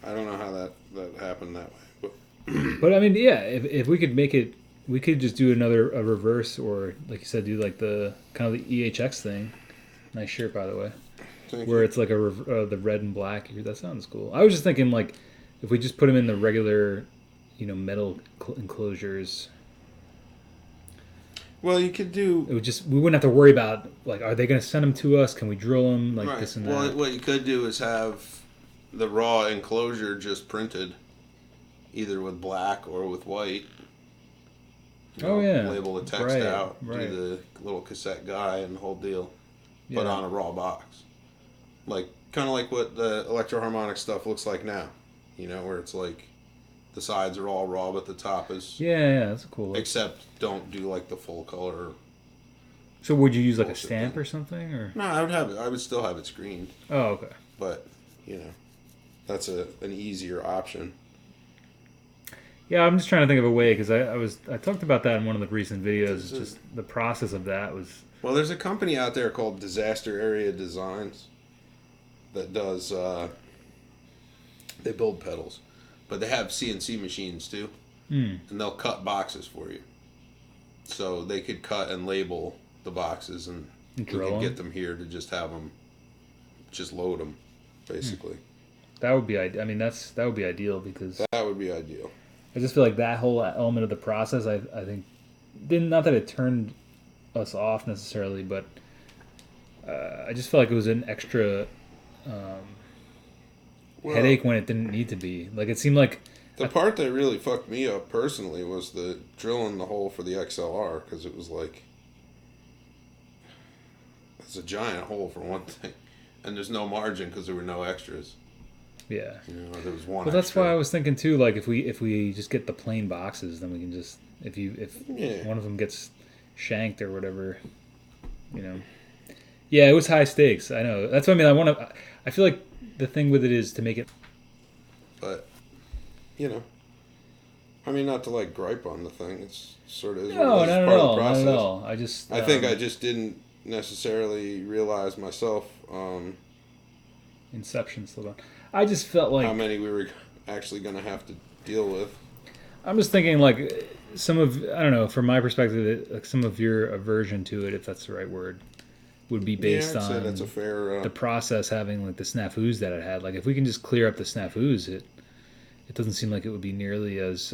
[SPEAKER 2] I don't know how that happened that way, but
[SPEAKER 1] But I mean, yeah, if we could make it, we could just do a reverse or like you said, do like the kind of the EHX thing. Nice shirt, by the way.
[SPEAKER 2] thank
[SPEAKER 1] Where
[SPEAKER 2] you.
[SPEAKER 1] it's like the red and black. That sounds cool. I was just thinking like if we just put them in the regular, metal enclosures,
[SPEAKER 2] Well, you could do
[SPEAKER 1] it would just we wouldn't have to worry about like are they going to send them to us? Can we drill them like
[SPEAKER 2] right.
[SPEAKER 1] this and
[SPEAKER 2] Well,
[SPEAKER 1] that?
[SPEAKER 2] what you could do is have the raw enclosure just printed, either with black or with white.
[SPEAKER 1] Oh, yeah.
[SPEAKER 2] Label the text
[SPEAKER 1] Right,
[SPEAKER 2] out,
[SPEAKER 1] right.
[SPEAKER 2] do the little cassette guy and the whole deal,
[SPEAKER 1] Yeah.
[SPEAKER 2] but on a raw box, like kind of like what the electroharmonic stuff looks like now. Where it's like the sides are all raw, but the top is.
[SPEAKER 1] Yeah, that's a cool look.
[SPEAKER 2] Except don't do like the full color.
[SPEAKER 1] So would you use like a
[SPEAKER 2] bullshit
[SPEAKER 1] stamp
[SPEAKER 2] thing.
[SPEAKER 1] or something or?
[SPEAKER 2] No, I would have it. I would still have it screened,
[SPEAKER 1] Oh, okay.
[SPEAKER 2] but that's an easier option.
[SPEAKER 1] Yeah, I'm just trying to think of a way because I talked about that in one of the recent videos. It's just the process of that was
[SPEAKER 2] Well, there's a company out there called Disaster Area Designs that does. They build pedals, but they have CNC machines too, and they'll cut boxes for you. So they could cut and label the boxes, and we
[SPEAKER 1] drill
[SPEAKER 2] could
[SPEAKER 1] 'em?
[SPEAKER 2] get them here to just have them, just load them, basically.
[SPEAKER 1] that would be I mean that would be ideal because
[SPEAKER 2] That would be ideal.
[SPEAKER 1] I just feel like that whole element of the process I think didn't not that it turned us off necessarily, but I just felt like it was an extra headache when it didn't need to be. Like it seemed like
[SPEAKER 2] The part that really fucked me up personally was the drilling the hole for the XLR because it was like it's a giant hole for one thing, and there's no margin because there were no extras.
[SPEAKER 1] yeah.
[SPEAKER 2] There was one.
[SPEAKER 1] Well, that's
[SPEAKER 2] extra.
[SPEAKER 1] why I was thinking too. Like if we just get the plain boxes, then we can just if
[SPEAKER 2] Yeah.
[SPEAKER 1] one of them gets shanked or whatever, Yeah, it was high stakes. I know. That's what I mean. I feel like the thing with it is to make it.
[SPEAKER 2] But I mean, not to like gripe on the thing. It's sort of is
[SPEAKER 1] No,
[SPEAKER 2] what it is.
[SPEAKER 1] not
[SPEAKER 2] It's
[SPEAKER 1] at
[SPEAKER 2] part of the
[SPEAKER 1] all. Not
[SPEAKER 2] process.
[SPEAKER 1] at all. I just.
[SPEAKER 2] I think I just didn't necessarily realize myself
[SPEAKER 1] Inception still going. I just felt like
[SPEAKER 2] how many we were actually going to have to deal with.
[SPEAKER 1] I'm just thinking like some of I don't know from my perspective like some of your aversion to it, if that's the right word, would be based
[SPEAKER 2] I'd say
[SPEAKER 1] on
[SPEAKER 2] that's a fair.
[SPEAKER 1] the process having like the snafus that it had. Like if we can just clear up the snafus, it doesn't seem like it would be nearly as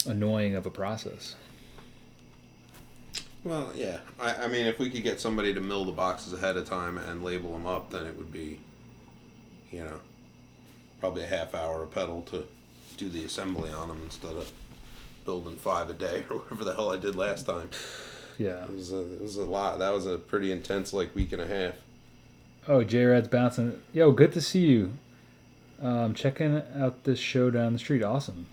[SPEAKER 1] annoying of a process.
[SPEAKER 2] Well, yeah. I mean, if we could get somebody to mill the boxes ahead of time and label them up, then it would be, probably a half hour a pedal to do the assembly on them instead of building 5 a day or whatever the hell I did last time.
[SPEAKER 1] Yeah.
[SPEAKER 2] It was a lot. That was a pretty intense week and a half.
[SPEAKER 1] Oh, J-Rad's bouncing. Yo, good to see you. Checking out this show down the street. Awesome.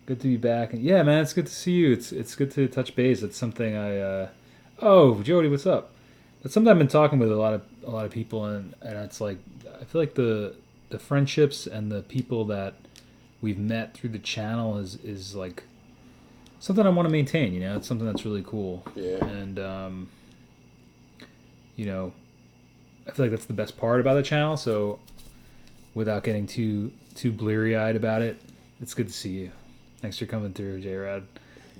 [SPEAKER 1] Good to be back. And yeah, man, it's good to see you. It's good to touch base. It's something I. Oh, Jody, what's up? It's something I've been talking with a lot of people, and it's like I feel like the friendships and the people that we've met through the channel is like something I want to maintain. It's something that's really cool.
[SPEAKER 2] Yeah.
[SPEAKER 1] And I feel like that's the best part about the channel. So, without getting too bleary-eyed about it, it's good to see you. Thanks for coming through, J-Rad.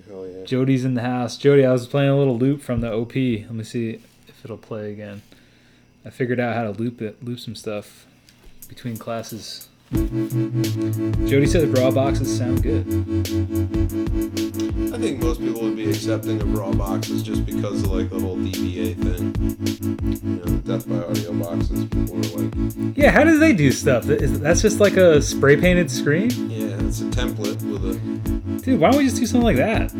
[SPEAKER 2] Hell yeah.
[SPEAKER 1] Jody's in the house. Jody, I was playing a little loop from the OP. Let me see it'll play again. I figured out how to loop some stuff between classes. Jody said the raw boxes sound good.
[SPEAKER 2] I think most people would be accepting of raw boxes just because of like the whole DBA thing. You know, Death by Audio boxes. People are like,
[SPEAKER 1] Yeah, how do they do stuff? That's just like a spray painted screen?
[SPEAKER 2] yeah, it's a template with a.
[SPEAKER 1] Dude, why don't we just do something like that?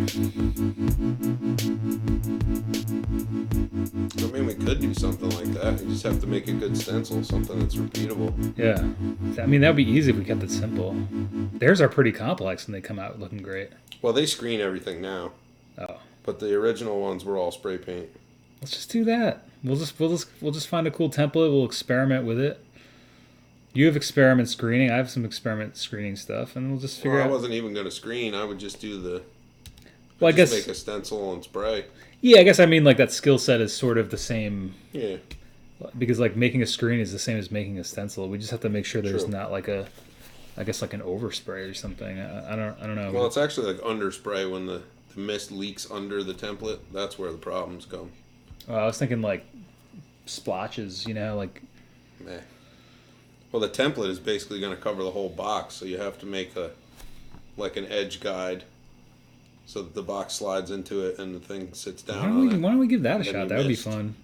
[SPEAKER 2] I mean, we could do something like that. You just have to make a good stencil, something that's repeatable.
[SPEAKER 1] Yeah. I mean, that would be easy if we kept it simple. Theirs are pretty complex and they come out looking great.
[SPEAKER 2] Well, they screen everything now,
[SPEAKER 1] Oh.
[SPEAKER 2] but the original ones were all spray paint.
[SPEAKER 1] Let's just do that. We'll just find a cool template. We'll experiment with it. You have experiment screening. I have some experiment screening stuff, and we'll just figure
[SPEAKER 2] Well, I
[SPEAKER 1] out.
[SPEAKER 2] wasn't even going to screen. I would just do the.
[SPEAKER 1] Well, I
[SPEAKER 2] just
[SPEAKER 1] guess.
[SPEAKER 2] make a stencil and spray.
[SPEAKER 1] Yeah, I guess I mean like that skill set is sort of the same
[SPEAKER 2] Yeah.
[SPEAKER 1] because like making a screen is the same as making a stencil. We just have to make sure there's
[SPEAKER 2] True.
[SPEAKER 1] not like a, I guess like an overspray or something. I don't know.
[SPEAKER 2] Well, it's actually like underspray when the mist leaks under the template. That's where the problems come.
[SPEAKER 1] I was thinking like splotches, like.
[SPEAKER 2] Meh. Well, the template is basically going to cover the whole box, so you have to make an edge guide, so that the box slides into it and the thing sits down on it.
[SPEAKER 1] Why don't we give that a
[SPEAKER 2] And then
[SPEAKER 1] shot?
[SPEAKER 2] you
[SPEAKER 1] That would be
[SPEAKER 2] missed.
[SPEAKER 1] fun.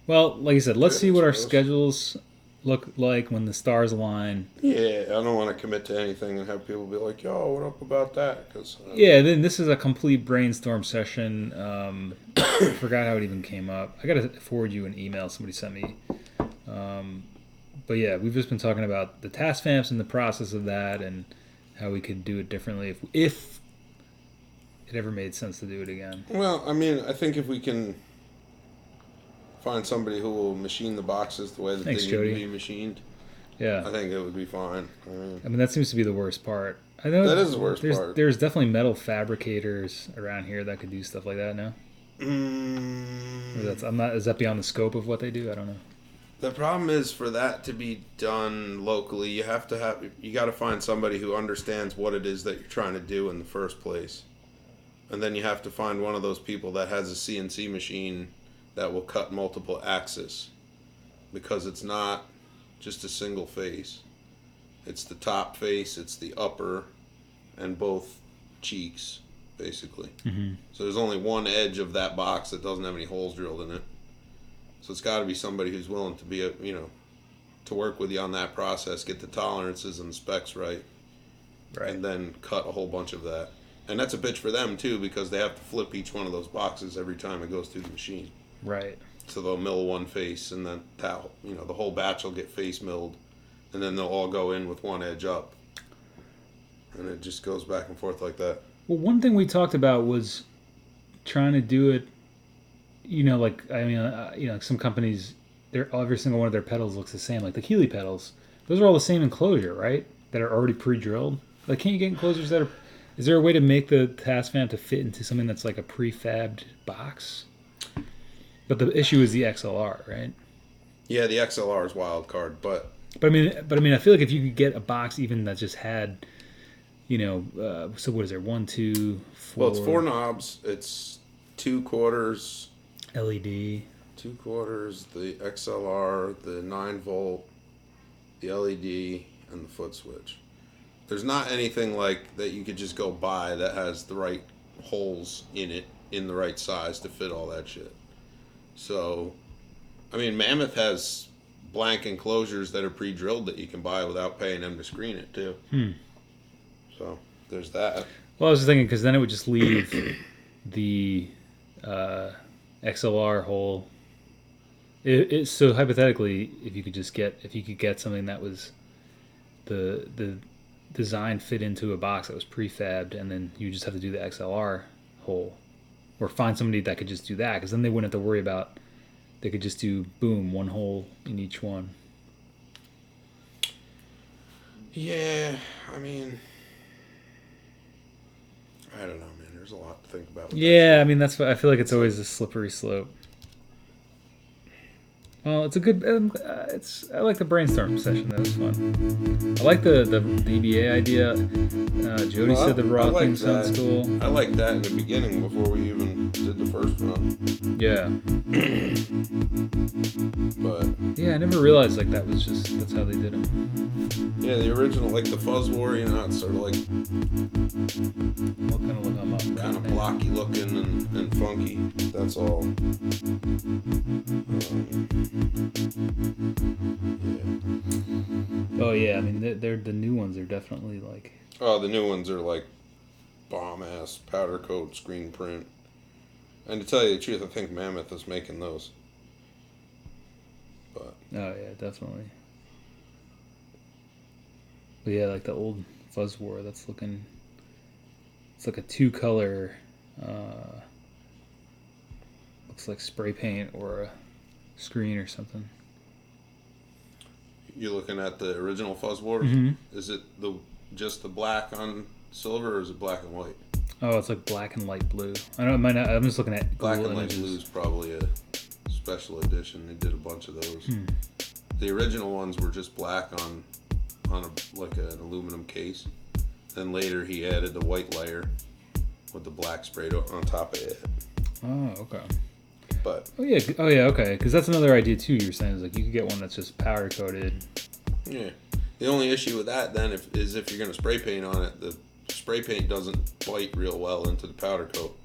[SPEAKER 1] Well, like I said, let's
[SPEAKER 2] Yeah,
[SPEAKER 1] see
[SPEAKER 2] I
[SPEAKER 1] what our
[SPEAKER 2] suppose.
[SPEAKER 1] schedules look like when the stars align.
[SPEAKER 2] Yeah, I don't want to commit to anything and have people be like, "Yo, what up about that?" Because
[SPEAKER 1] Yeah, then this is a complete brainstorm session. I forgot how it even came up. I gotta forward you an email somebody sent me. But yeah, we've just been talking about the task vamps and the process of that and how we could do it differently if it ever made sense to do it again.
[SPEAKER 2] Well, I mean, I think if we can find somebody who will machine the boxes the way that
[SPEAKER 1] Thanks,
[SPEAKER 2] they
[SPEAKER 1] Jody.
[SPEAKER 2] need to be machined, I
[SPEAKER 1] Yeah,
[SPEAKER 2] think it would be fine.
[SPEAKER 1] I mean that seems to be the worst part. I know
[SPEAKER 2] That is the worst
[SPEAKER 1] there's,
[SPEAKER 2] part.
[SPEAKER 1] There's definitely metal fabricators around here that could do stuff like that now. Or is that beyond the scope of what they do? I don't know.
[SPEAKER 2] The problem is for that to be done locally, you got to find somebody who understands what it is that you're trying to do in the first place. And then you have to find one of those people that has a CNC machine that will cut multiple axes, because it's not just a single face. It's the top face, it's the upper, and both cheeks, basically.
[SPEAKER 1] Mm-hmm.
[SPEAKER 2] So there's only one edge of that box that doesn't have any holes drilled in it. So it's got to be somebody who's willing to be, to work with you on that process, get the tolerances and the specs right, and then cut a whole bunch of that. And that's a bitch for them too, because they have to flip each one of those boxes every time it goes through the machine.
[SPEAKER 1] Right.
[SPEAKER 2] So they'll mill one face, and then the whole batch will get face milled, and then they'll all go in with one edge up, and it just goes back and forth like that.
[SPEAKER 1] Well, one thing we talked about was trying to do it. Some companies, every single one of their pedals looks the same. Like the Keeley pedals, those are all the same enclosure, right? That are already pre-drilled. Like, can't you get enclosures that are? Is there a way to make the task vamp to fit into something that's like a prefabbed box? But the issue is the XLR, right?
[SPEAKER 2] Yeah, the XLR is wild card, but
[SPEAKER 1] I mean, I feel like if you could get a box even that just had, so what is there? 1, 2, 4.
[SPEAKER 2] well, it's 4 knobs. It's 2 quarters.
[SPEAKER 1] LED.
[SPEAKER 2] 2 quarters, the XLR, the 9-volt, the LED, and the foot switch. There's not anything like that you could just go buy that has the right holes in it in the right size to fit all that shit. So, I mean, Mammoth has blank enclosures that are pre-drilled that you can buy without paying them to screen it too. So there's that.
[SPEAKER 1] Well, I was just thinking because then it would just leave the XLR hole. So hypothetically, if you could get something that was the design fit into a box that was prefabbed, and then you just have to do the XLR hole, or find somebody that could just do that, because then they wouldn't have to worry about. They could just do boom, one hole in each one.
[SPEAKER 2] Yeah, I mean, I don't know, man. There's a lot to think about. With
[SPEAKER 1] Yeah, I mean that's what I feel like. It's always a slippery slope. Well, it's a good. It's. I like the brainstorm session. That was fun. I like the EBA idea. Jody
[SPEAKER 2] Well,
[SPEAKER 1] said the
[SPEAKER 2] I
[SPEAKER 1] raw
[SPEAKER 2] like
[SPEAKER 1] thing sounds
[SPEAKER 2] that.
[SPEAKER 1] cool.
[SPEAKER 2] I liked that in the beginning before we even did the first run.
[SPEAKER 1] Yeah.
[SPEAKER 2] But
[SPEAKER 1] Yeah, I never realized like that was just that's how they did them.
[SPEAKER 2] yeah, the original, like the Fuzz War, you know, it's sort of like
[SPEAKER 1] What kind of look I'm up?
[SPEAKER 2] kind of blocky looking and funky. That's all. Yeah.
[SPEAKER 1] Oh yeah, I mean they're the new ones are definitely like.
[SPEAKER 2] Oh, the new ones are like bomb ass powder coat screen print. And to tell you the truth, I think Mammoth is making those. But
[SPEAKER 1] Oh yeah, definitely. But yeah, like the old Fuzz War, that's looking. It's like a 2-color. Looks like spray paint or a screen or something.
[SPEAKER 2] you're looking at the original Fuzz War.
[SPEAKER 1] Mm-hmm.
[SPEAKER 2] Is it just the black on silver, or is it black and white?
[SPEAKER 1] Oh, it's like black and light blue. I know it might not. I'm just looking at
[SPEAKER 2] Black
[SPEAKER 1] Google
[SPEAKER 2] and light
[SPEAKER 1] images.
[SPEAKER 2] blue is probably a special edition. They did a bunch of those. The original ones were just black on like an aluminum case. Then later he added the white layer with the black sprayed on top of it.
[SPEAKER 1] Oh, okay.
[SPEAKER 2] But
[SPEAKER 1] Oh yeah, okay. Because that's another idea too. You were saying is like you could get one that's just powder coated.
[SPEAKER 2] yeah, the only issue with that then is if you're gonna spray paint on it, the spray paint doesn't bite real well into the powder coat.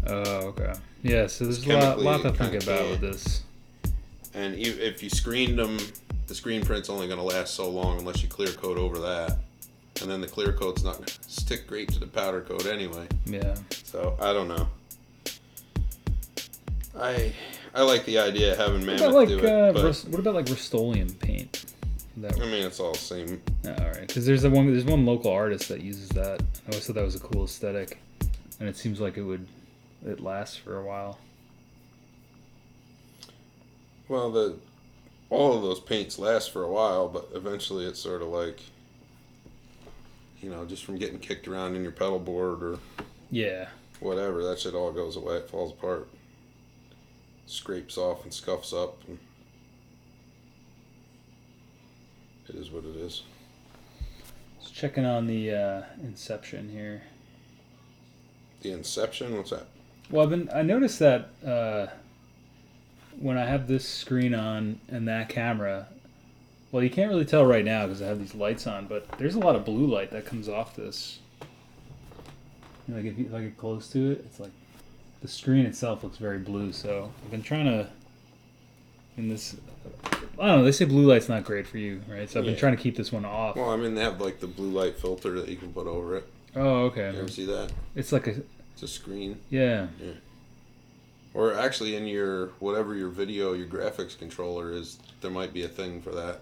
[SPEAKER 1] Oh, okay. Yeah, so there's
[SPEAKER 2] It's
[SPEAKER 1] a lot
[SPEAKER 2] chemically
[SPEAKER 1] to think
[SPEAKER 2] kinda
[SPEAKER 1] about
[SPEAKER 2] can't.
[SPEAKER 1] with this.
[SPEAKER 2] And if you screened them, the screen print's only going to last so long unless you clear coat over that. And then the clear coat's not going to stick great to the powder coat anyway.
[SPEAKER 1] Yeah.
[SPEAKER 2] So, I don't know. I like the idea of having
[SPEAKER 1] What
[SPEAKER 2] Mammoth
[SPEAKER 1] about like
[SPEAKER 2] do it, but
[SPEAKER 1] what about like Rust-Oleum paint? That,
[SPEAKER 2] I mean, it's all the same.
[SPEAKER 1] all right, because there's one local artist that uses that. I always thought that was a cool aesthetic, and it seems like it lasts for a while.
[SPEAKER 2] Well, all of those paints last for a while, but eventually it's sort of like, you know, just from getting kicked around in your pedal board or
[SPEAKER 1] Yeah.
[SPEAKER 2] whatever, that shit all goes away. It falls apart, scrapes off and scuffs up, and it is what it is.
[SPEAKER 1] Just checking on the Inception here.
[SPEAKER 2] The Inception, what's that?
[SPEAKER 1] Well, I noticed that when I have this screen on and that camera, well, you can't really tell right now because I have these lights on, but there's a lot of blue light that comes off this. You know, like if I get close to it, it's like the screen itself looks very blue. So I've been trying to. In this, I don't know. They say blue light's not great for you, right? So I've been
[SPEAKER 2] Yeah.
[SPEAKER 1] trying to keep this one off.
[SPEAKER 2] Well, I mean, they have like the blue light filter that you can put over it.
[SPEAKER 1] Oh, okay.
[SPEAKER 2] You ever see that?
[SPEAKER 1] It's like a
[SPEAKER 2] It's a screen.
[SPEAKER 1] yeah.
[SPEAKER 2] Or actually, in your whatever your video, your graphics controller is, there might be a thing for that.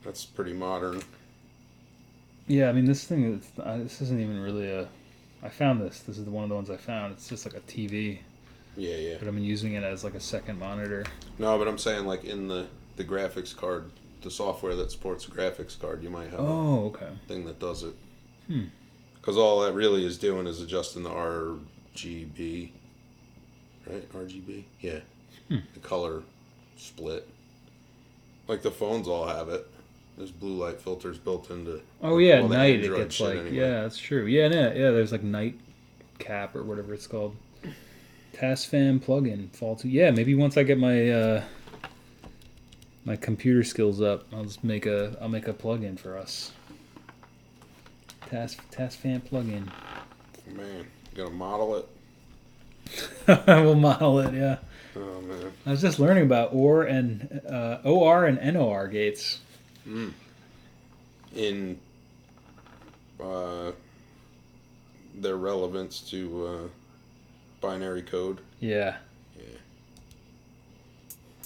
[SPEAKER 2] That's pretty modern.
[SPEAKER 1] Yeah, I mean, this thing is this isn't even really a. I found this. This is one of the ones I found. It's just like a TV,
[SPEAKER 2] Yeah, yeah.
[SPEAKER 1] but I've been using it as like a second monitor.
[SPEAKER 2] No, but I'm saying like in the graphics card, the software that supports a graphics card, you might have
[SPEAKER 1] Oh, okay.
[SPEAKER 2] a thing that does it. Because all that really is doing is adjusting the RGB. Right? RGB? Yeah. The color split. Like the phones all have it. There's blue light filters built into.
[SPEAKER 1] Oh yeah,
[SPEAKER 2] all the
[SPEAKER 1] night it
[SPEAKER 2] Android
[SPEAKER 1] gets
[SPEAKER 2] shit
[SPEAKER 1] like
[SPEAKER 2] anyway.
[SPEAKER 1] yeah, that's true. Yeah, yeah. There's like night cap or whatever it's called. TaskFam plugin fall to yeah. Maybe once I get my my computer skills up, I'll make a plugin for us. TaskFam plugin.
[SPEAKER 2] Man, you gonna model it?
[SPEAKER 1] We'll model it. Yeah.
[SPEAKER 2] Oh man.
[SPEAKER 1] I was just learning about OR and NOR gates.
[SPEAKER 2] In their relevance to binary code.
[SPEAKER 1] Yeah.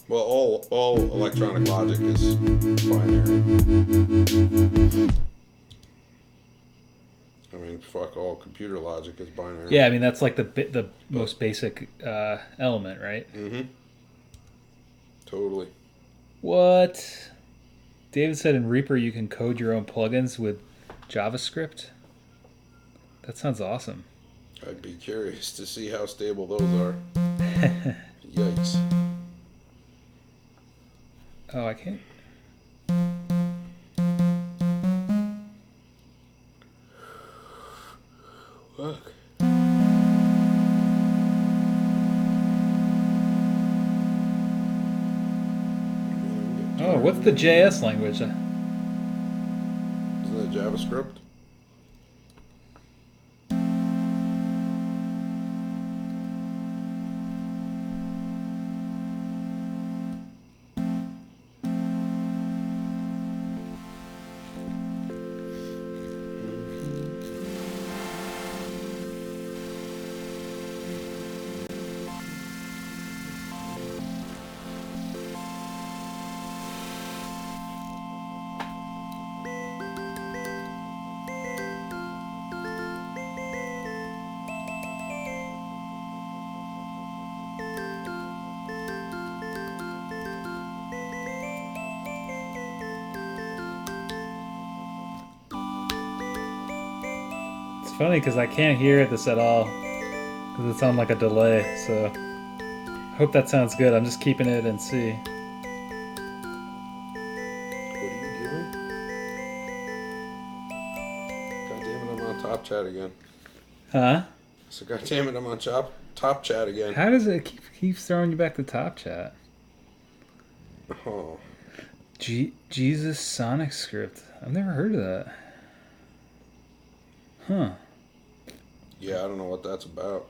[SPEAKER 2] Well, all electronic logic is binary. I mean, fuck, all computer logic is binary.
[SPEAKER 1] Yeah, I mean that's like the most basic element, right?
[SPEAKER 2] Mm-hmm. Totally.
[SPEAKER 1] What? David said in Reaper you can code your own plugins with JavaScript. That sounds awesome.
[SPEAKER 2] I'd be curious to see how stable those are. Yikes.
[SPEAKER 1] Oh, I can't.
[SPEAKER 2] Look.
[SPEAKER 1] Oh, what's the JS language?
[SPEAKER 2] Isn't that JavaScript?
[SPEAKER 1] It's funny because I can't hear this at all because it's on like a delay. So I hope that sounds good. I'm just keeping it and see.
[SPEAKER 2] What are you doing? God damn it, I'm on top chat again.
[SPEAKER 1] Huh?
[SPEAKER 2] So God damn it, I'm on top chat again.
[SPEAKER 1] How does it keep throwing you back to top chat?
[SPEAKER 2] Oh.
[SPEAKER 1] Jesus Sonic script. I've never heard of that. Huh.
[SPEAKER 2] Yeah, I don't know what that's about.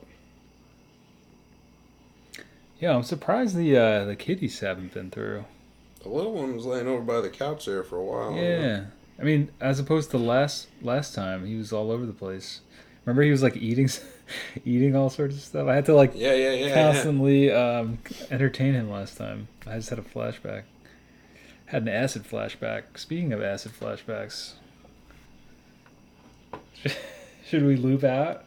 [SPEAKER 1] Yeah, I'm surprised the kitties haven't been through.
[SPEAKER 2] The little one was laying over by the couch there for a while.
[SPEAKER 1] Yeah. I mean, as opposed to last time, he was all over the place. Remember, he was like eating, eating all sorts of stuff. I had to like
[SPEAKER 2] Yeah.
[SPEAKER 1] constantly entertain him last time. I just had a flashback. Had an acid flashback. Speaking of acid flashbacks, should we loop out?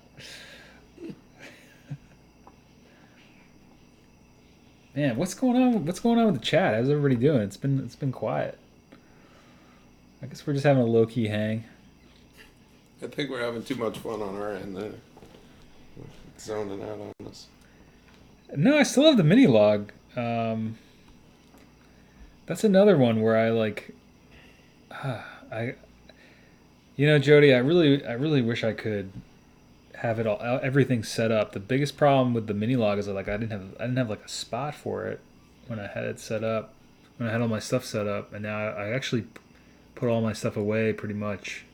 [SPEAKER 1] Man, what's going on? What's going on with the chat? How's everybody doing? It's been quiet. I guess we're just having a low key hang.
[SPEAKER 2] I think we're having too much fun on our end there. Zoning out on us.
[SPEAKER 1] No, I still have the mini log. That's another one where I like. Jody, I really wish I could have it all, everything set up. The biggest problem with the mini log is that like I didn't have like a spot for it when I had it set up, when I had all my stuff set up, and now I actually put all my stuff away pretty much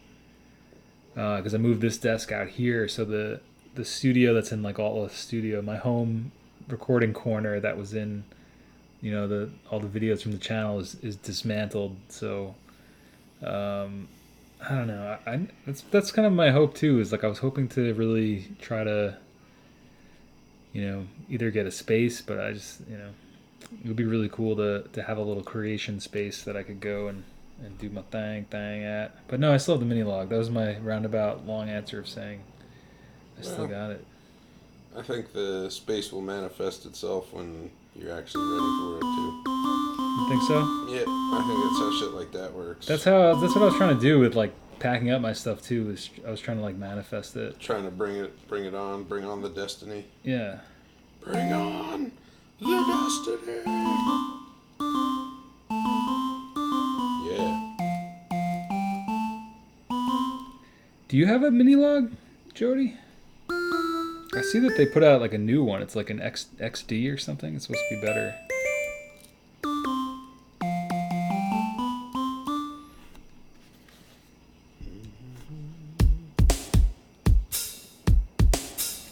[SPEAKER 1] because I moved this desk out here, so the studio that's in like all the studio, my home recording corner that was in, all the videos from the channel is dismantled. So I don't know. That's kind of my hope too. Is like I was hoping to really try to, either get a space, but I just, it would be really cool to have a little creation space that I could go and do my thing at. But no, I still have the mini log. That was my roundabout long answer of saying I still got it.
[SPEAKER 2] I think the space will manifest itself when you're actually ready for it too.
[SPEAKER 1] You think so?
[SPEAKER 2] Yeah, I think that's how shit like that works.
[SPEAKER 1] That's what I was trying to do with like packing up my stuff too. Is I was trying to like manifest it.
[SPEAKER 2] Trying to bring on the destiny.
[SPEAKER 1] Yeah.
[SPEAKER 2] Bring on the destiny. Yeah.
[SPEAKER 1] Do you have a mini log, Jody? I see that they put out like a new one. It's like an XD or something. It's supposed to be better.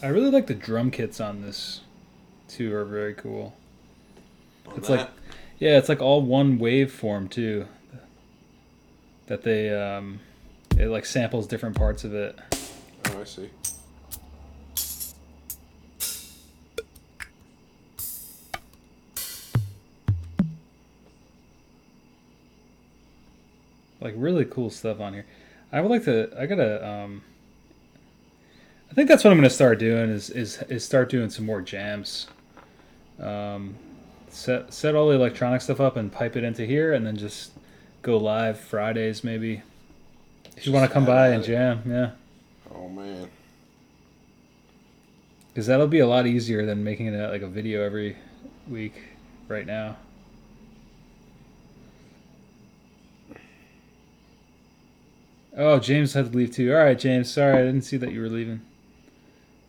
[SPEAKER 1] I really like the drum kits on this too. Are very cool. It's like, yeah, it's like all one waveform too. That they it like samples different parts of it.
[SPEAKER 2] Oh, I see.
[SPEAKER 1] Like really cool stuff on here. I would like to. I gotta. I think that's what I'm gonna start doing. Is start doing some more jams. Set all the electronic stuff up and pipe it into here, and then just go live Fridays maybe. If you want to come by and jam, yeah.
[SPEAKER 2] Oh man.
[SPEAKER 1] Because that'll be a lot easier than making it like a video every week right now. Oh, James had to leave too. All right, James. Sorry, I didn't see that you were leaving.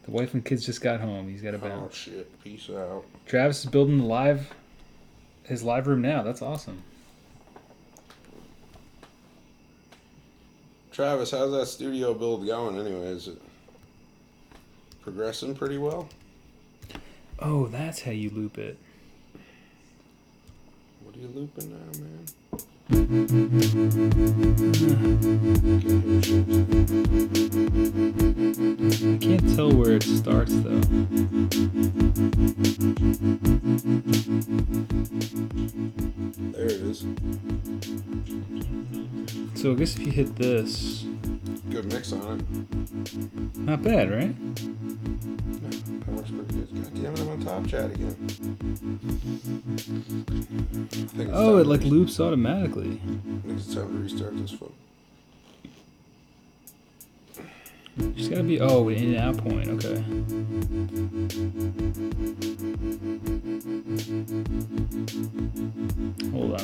[SPEAKER 1] The wife and kids just got home. He's got to
[SPEAKER 2] Oh
[SPEAKER 1] bounce.
[SPEAKER 2] shit! Peace out.
[SPEAKER 1] Travis is building his live room now. That's awesome.
[SPEAKER 2] Travis, how's that studio build going? Anyway, is it progressing pretty well?
[SPEAKER 1] Oh, that's how you loop it.
[SPEAKER 2] What are you looping now, man?
[SPEAKER 1] I can't tell where it starts though.
[SPEAKER 2] There it is.
[SPEAKER 1] So I guess if you hit this,
[SPEAKER 2] Good mix on it.
[SPEAKER 1] not bad, right?
[SPEAKER 2] That works pretty good. God damn it, I'm on top chat again. I think it's
[SPEAKER 1] Oh,
[SPEAKER 2] time
[SPEAKER 1] it
[SPEAKER 2] to
[SPEAKER 1] like loops automatically.
[SPEAKER 2] I think it's time to restart this phone.
[SPEAKER 1] Just gotta be in and out point. Okay. Hold on,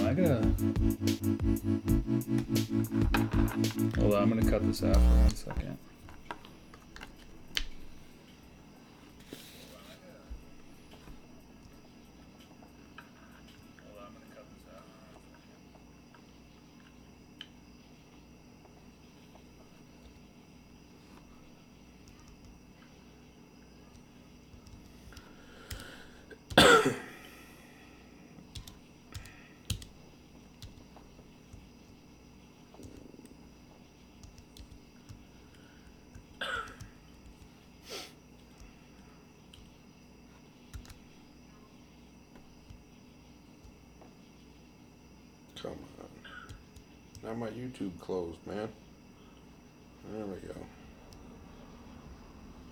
[SPEAKER 1] Hold on, I'm gonna cut this out for 1 second.
[SPEAKER 2] Come on. Now my YouTube closed, man. There we go.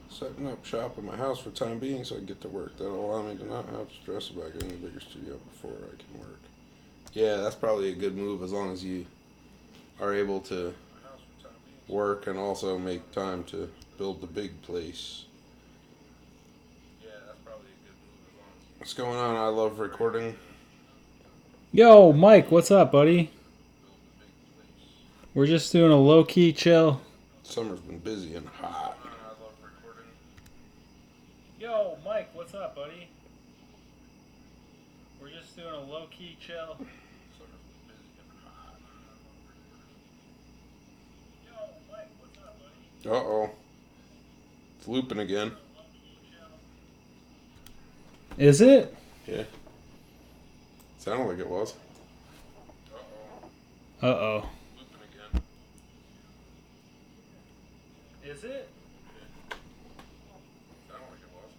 [SPEAKER 2] Setting up shop at my house for time being so I can get to work. That'll allow me to not have to stress about getting a bigger studio before I can work. Yeah, that's probably a good move as long as you are able to work and also make time to build the big place. Yeah, that's probably a good move as long as you... What's going on? I love recording.
[SPEAKER 1] Yo, Mike, what's up, buddy? We're just doing a low-key chill.
[SPEAKER 2] Summer's been busy and hot.
[SPEAKER 1] Yo, Mike, what's up, buddy? We're just doing a low-key chill. Yo, Mike, what's up, buddy?
[SPEAKER 2] Uh-oh. It's looping again.
[SPEAKER 1] Is it?
[SPEAKER 2] Yeah. Sounded like it was.
[SPEAKER 1] Uh-oh.
[SPEAKER 2] Looping again.
[SPEAKER 1] Is it?
[SPEAKER 2] Sounded like it was.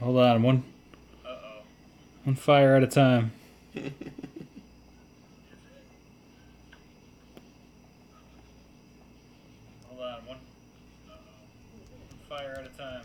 [SPEAKER 1] Hold on, one fire at a time. Hold on, one fire at a time.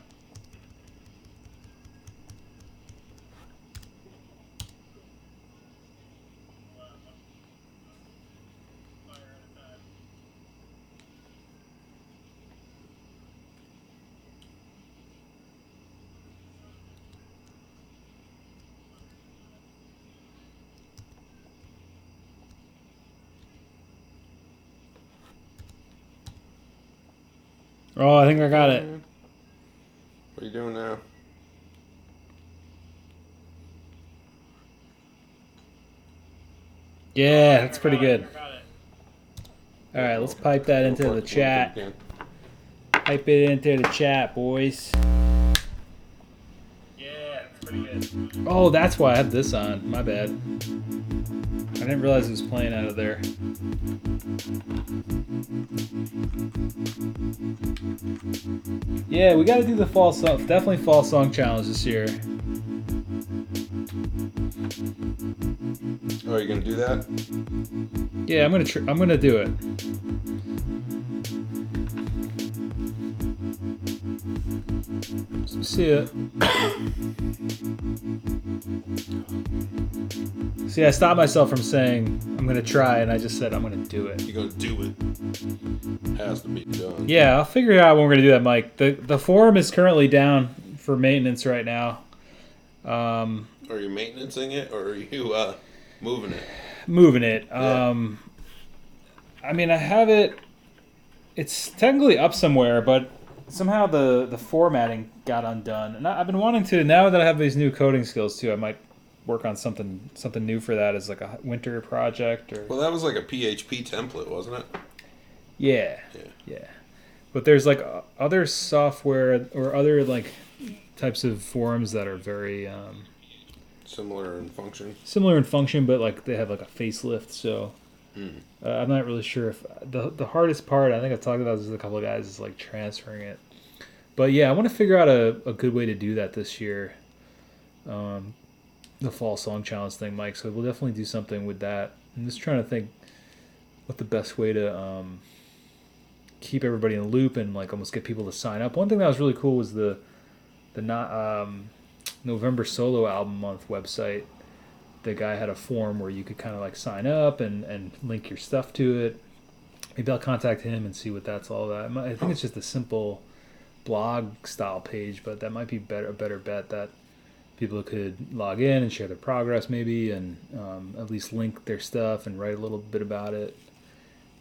[SPEAKER 1] Oh, I think I got it.
[SPEAKER 2] What are you doing now?
[SPEAKER 1] Yeah, that's pretty good. All right, let's pipe that into the chat. Pipe it into the chat, boys. Yeah, that's pretty good. Oh, that's why I have this on. My bad. I didn't realize it was playing out of there. Yeah, we got to do the fall song. Definitely fall song challenge this year.
[SPEAKER 2] Oh, you're gonna do that?
[SPEAKER 1] Yeah, I'm gonna do it. See ya. See, I stopped myself from saying I'm gonna try, and I just said I'm gonna do it.
[SPEAKER 2] You're gonna do it. Has to be done.
[SPEAKER 1] Yeah, I'll figure out when we're gonna do that, Mike. The forum is currently down for maintenance right now.
[SPEAKER 2] Are you maintenancing it, or are you moving it?
[SPEAKER 1] Moving it.
[SPEAKER 2] Yeah.
[SPEAKER 1] I mean, I have it It's technically up somewhere, but somehow the formatting got undone. And I've been wanting to, now that I have these new coding skills too, I might work on something new for that as like a winter project or.
[SPEAKER 2] Well, that was like a PHP template, wasn't it?
[SPEAKER 1] Yeah.
[SPEAKER 2] Yeah.
[SPEAKER 1] Yeah. But there's like other software or other like types of forums that are very
[SPEAKER 2] Similar in function.
[SPEAKER 1] similar in function, but like they have like a facelift. So I'm not really sure if the hardest part, I think I've talked about this with a couple of guys, is like transferring it. But yeah, I want to figure out a good way to do that this year. The fall song challenge thing, Mike. So we'll definitely do something with that. I'm just trying to think what the best way to keep everybody in the loop and like almost get people to sign up. One thing that was really cool was the November solo album month website. The guy had a form where you could kind of like sign up and link your stuff to it. Maybe I'll contact him and see what that's all about. I think it's just a simple blog style page, but that might be a better bet that people could log in and share their progress maybe, and at least link their stuff and write a little bit about it.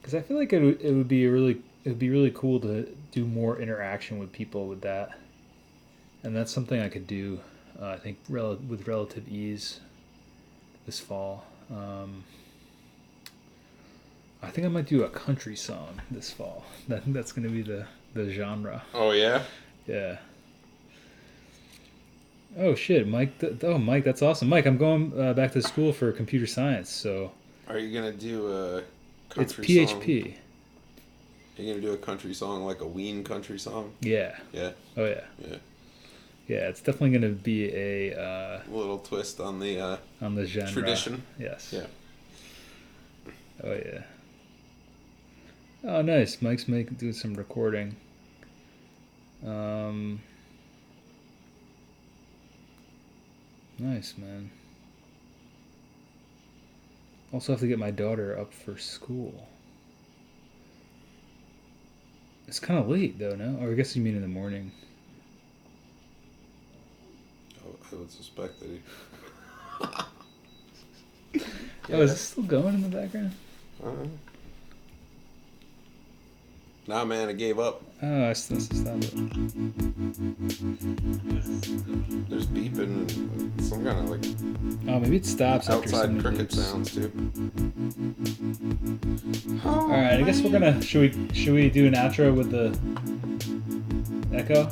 [SPEAKER 1] Because I feel like it would be really cool to do more interaction with people with that, and that's something I could do. I think with relative ease this fall. I think I might do a country song this fall. That's going to be the genre.
[SPEAKER 2] Oh yeah.
[SPEAKER 1] Yeah. Oh shit, Mike! Mike, that's awesome, Mike. I'm going back to school for computer science, so
[SPEAKER 2] Are you gonna do a
[SPEAKER 1] it's
[SPEAKER 2] country
[SPEAKER 1] PHP.
[SPEAKER 2] song? Are you gonna do a country song like a Ween country song?
[SPEAKER 1] Yeah.
[SPEAKER 2] Yeah.
[SPEAKER 1] Oh yeah.
[SPEAKER 2] Yeah.
[SPEAKER 1] Yeah, it's definitely going to be a
[SPEAKER 2] little twist on the
[SPEAKER 1] genre.
[SPEAKER 2] tradition.
[SPEAKER 1] Yes.
[SPEAKER 2] Yeah.
[SPEAKER 1] Oh yeah. Oh nice, Mike's doing some recording. Nice, man. Also have to get my daughter up for school. It's kind of late though, no? Or I guess you mean in the morning.
[SPEAKER 2] I would suspect that he.
[SPEAKER 1] Oh, is this still going in the background?
[SPEAKER 2] Nah, man, I gave up.
[SPEAKER 1] Oh, I still stop it.
[SPEAKER 2] There's beeping and some kind of like
[SPEAKER 1] Oh, maybe it stops after
[SPEAKER 2] outside
[SPEAKER 1] some
[SPEAKER 2] cricket
[SPEAKER 1] loops.
[SPEAKER 2] sounds too.
[SPEAKER 1] All right, I guess we're gonna. Should we do an outro with the echo?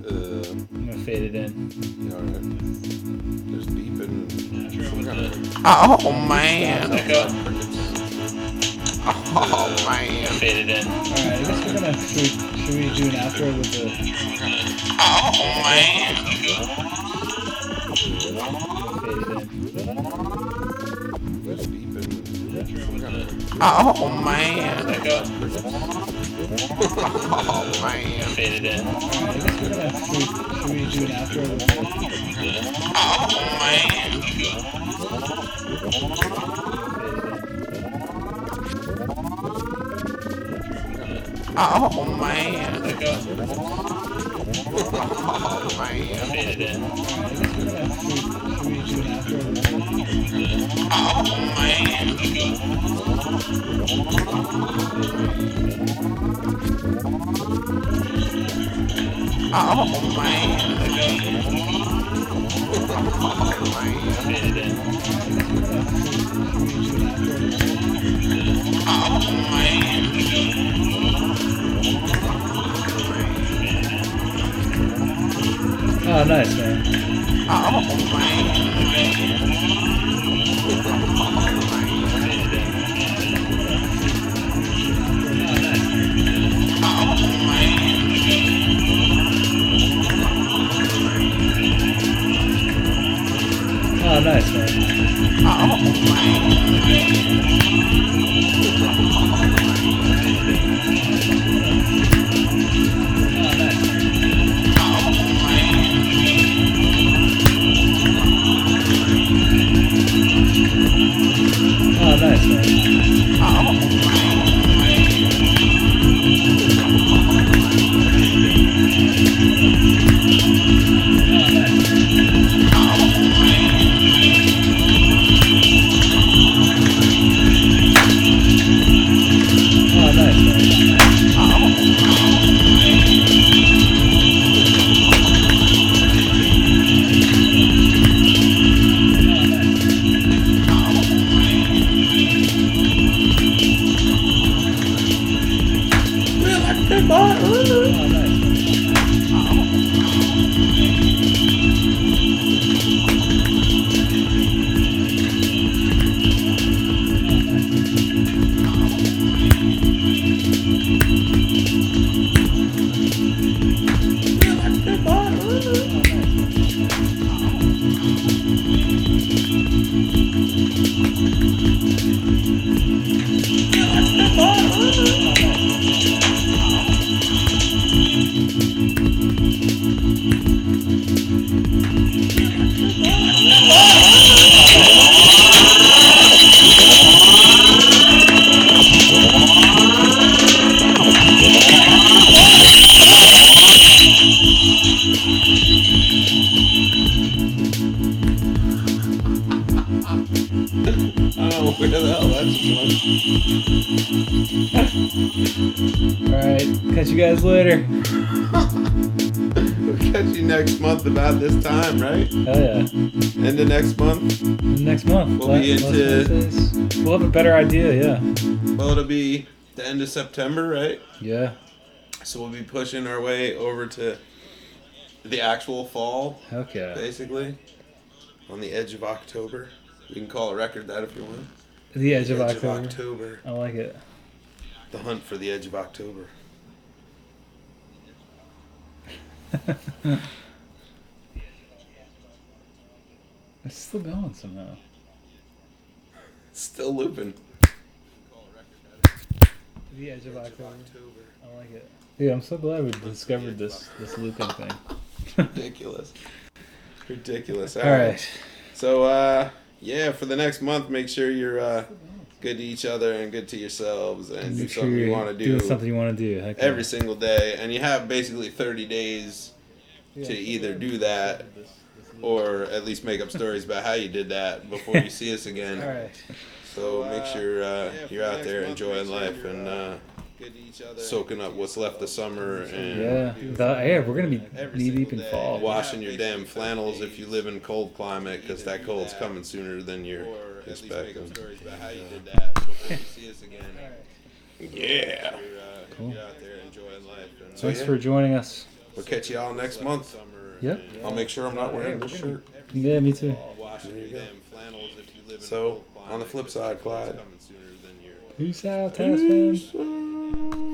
[SPEAKER 1] I'm gonna fade it in.
[SPEAKER 2] Yeah, all right. There's beeping and some kind of
[SPEAKER 4] Oh man.
[SPEAKER 1] Echo.
[SPEAKER 4] Oh man.
[SPEAKER 1] Fade it in. All right, I guess we're gonna. Should we do an outro with the?
[SPEAKER 4] Oh man.
[SPEAKER 1] Fade it in.
[SPEAKER 2] there's beeping and some kind of
[SPEAKER 4] Oh man.
[SPEAKER 1] Echo.
[SPEAKER 4] Oh man.
[SPEAKER 1] Fade it in. All right, I guess we're gonna. Should we do an outro with the?
[SPEAKER 4] Oh man. Oh man.
[SPEAKER 1] Echo.
[SPEAKER 4] Oh man.
[SPEAKER 1] Fade it in. All right, I guess we're gonna. Should we do an outro with the?
[SPEAKER 4] Oh man. Oh man.
[SPEAKER 1] Fade it in.
[SPEAKER 4] Oh man.
[SPEAKER 1] Oh, nice, man.
[SPEAKER 4] Oh man.
[SPEAKER 1] Oh, nice, man.
[SPEAKER 4] Oh man.
[SPEAKER 1] you guys later.
[SPEAKER 2] We'll catch you next month about this time, right?
[SPEAKER 1] Hell yeah.
[SPEAKER 2] End of next month.
[SPEAKER 1] Next month.
[SPEAKER 2] We'll be into.
[SPEAKER 1] We'll have a better idea, yeah.
[SPEAKER 2] Well, it'll be the end of September, right?
[SPEAKER 1] Yeah.
[SPEAKER 2] So we'll be pushing our way over to the actual fall,
[SPEAKER 1] Heck yeah.
[SPEAKER 2] basically. On the edge of October. You can call a record that if you want.
[SPEAKER 1] The edge of
[SPEAKER 2] Edge
[SPEAKER 1] October.
[SPEAKER 2] of October.
[SPEAKER 1] I like it.
[SPEAKER 2] The hunt for the edge of October.
[SPEAKER 1] It's still going somehow.
[SPEAKER 2] Still looping.
[SPEAKER 1] The edge of October. I like it. Yeah, I'm so glad we discovered this looping thing.
[SPEAKER 2] Ridiculous. Ridiculous.
[SPEAKER 1] All right.
[SPEAKER 2] So, yeah, for the next month, make sure you're good to each other and good to yourselves and do
[SPEAKER 1] Make sure
[SPEAKER 2] something you
[SPEAKER 1] you're
[SPEAKER 2] want to do
[SPEAKER 1] doing something you want to do. Heck yeah.
[SPEAKER 2] every single day. And you have basically 30 days to either do that or at least make up stories about how you did that before you see us again.
[SPEAKER 1] All right.
[SPEAKER 2] So make sure you're out there enjoying life and soaking up what's left of summer and
[SPEAKER 1] Yeah, we're gonna be knee deep in fall.
[SPEAKER 2] washing your damn flannels if you live in cold climate because that cold's coming sooner than you're expecting. Yeah.
[SPEAKER 1] Cool.
[SPEAKER 2] So
[SPEAKER 1] Thanks for joining us.
[SPEAKER 2] we'll catch y'all next month.
[SPEAKER 1] Yep.
[SPEAKER 2] I'll make sure I'm not wearing this shirt.
[SPEAKER 1] Yeah, me too.
[SPEAKER 2] There you go. So on the flip side, Clyde.
[SPEAKER 1] Peace out, tennis fans.